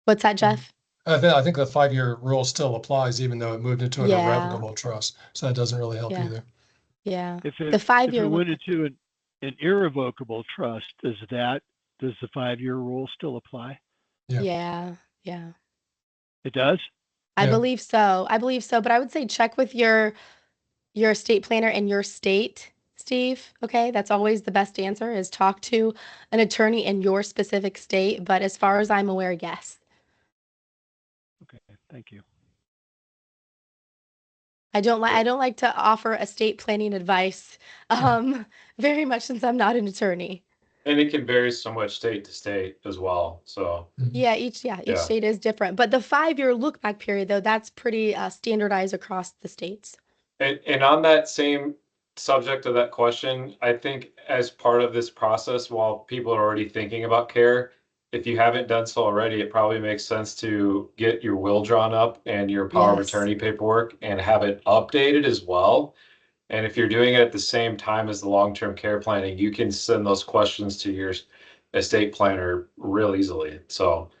What's that, Jeff? I think the 5-year rule still applies, even though it moved into an Yeah. irrevocable trust. So that doesn't really help Yeah. either. Yeah. If The it 5-year went look. into an irrevocable trust, does the 5-year rule still apply? Yeah. Yeah. It does? I Yeah. believe so. I believe so. But I would say check with your estate planner in your state, Steve. Okay. That's always the best answer is talk to an attorney in your specific state. But as far as I'm aware, yes. Okay, thank you. I don't like to offer estate planning advice, very much since I'm not an attorney. And it can vary so much state to state as well. So Yeah, each state is different. But the 5-year look back period, though, that's pretty standardized across the states. And on that same subject of that question, I think as part of this process, while people are already thinking about care, if you haven't done so already, it probably makes sense to get your will drawn up and your power of Yes. attorney paperwork and have it updated as well. And if you're doing it at the same time as the long-term care planning, you can send those questions to your estate planner real easily. So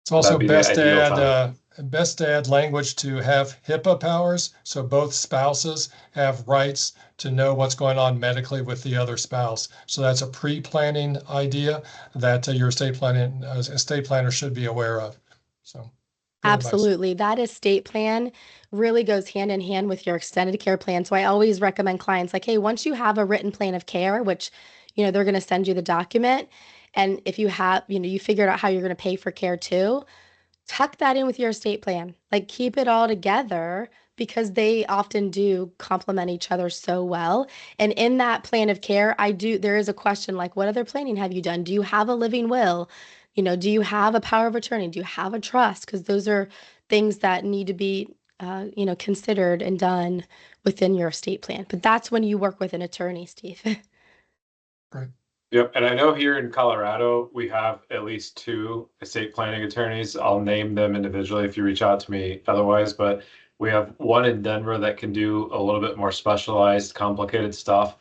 It's also that'd be the ideal time. best to add language to have HIPAA powers, so both spouses have rights to know what's going on medically with the other spouse. So that's a pre-planning idea that your estate planner should be aware of. So good advice. Absolutely. That estate plan really goes hand in hand with your extended care plan. So I always recommend clients like, hey, once you have a written plan of care, which, they're going to send you the document. And if you have, you figured out how you're going to pay for care too, tuck that in with your estate plan. Like keep it all together because they often do complement each other so well. And in that plan of care, there is a question like, what other planning have you done? Do you have a living will? Do you have a power of attorney? Do you have a trust? Because those are things that need to be, considered and done within your estate plan. But that's when you work with an attorney, Steve. Great. Yep, and I know here in Colorado, we have at least 2 estate planning attorneys. I'll name them individually if you reach out to me otherwise, but we have one in Denver that can do a little bit more specialized, complicated stuff.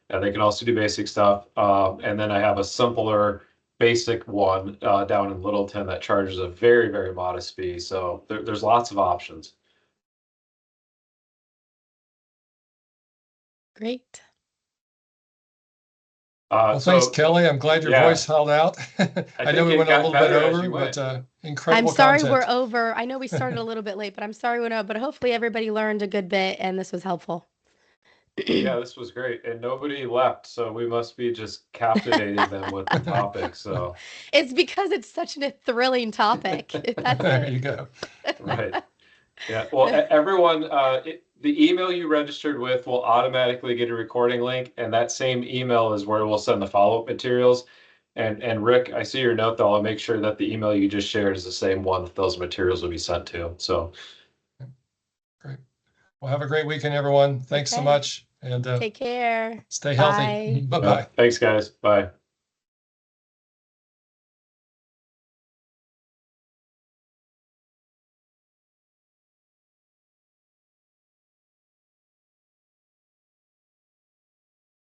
And they can also do basic stuff. And then I have a simpler, basic one down in Littleton that charges a very, very modest fee. So there's lots of options. Great. Well, thanks, Kelly. I'm glad your voice held out. I know we went a little bit over, but incredible I'm sorry content. we're over. I know we started a little bit late, but I'm sorry we're over. But hopefully everybody learned a good bit and this was helpful. Yeah, this was great. And nobody left, so we must be just captivating them with the topic. So it's because it's such a thrilling topic. There you go. Right. Yeah. Well, everyone, the email you registered with will automatically get a recording link, and that same email is where we'll send the follow-up materials. And Rick, I see your note though. I'll make sure that the email you just shared is the same one that those materials will be sent to. So great. Well, have a great weekend, everyone. Thanks so much, and take care. stay healthy. Bye. Bye-bye. Thanks, guys. Bye.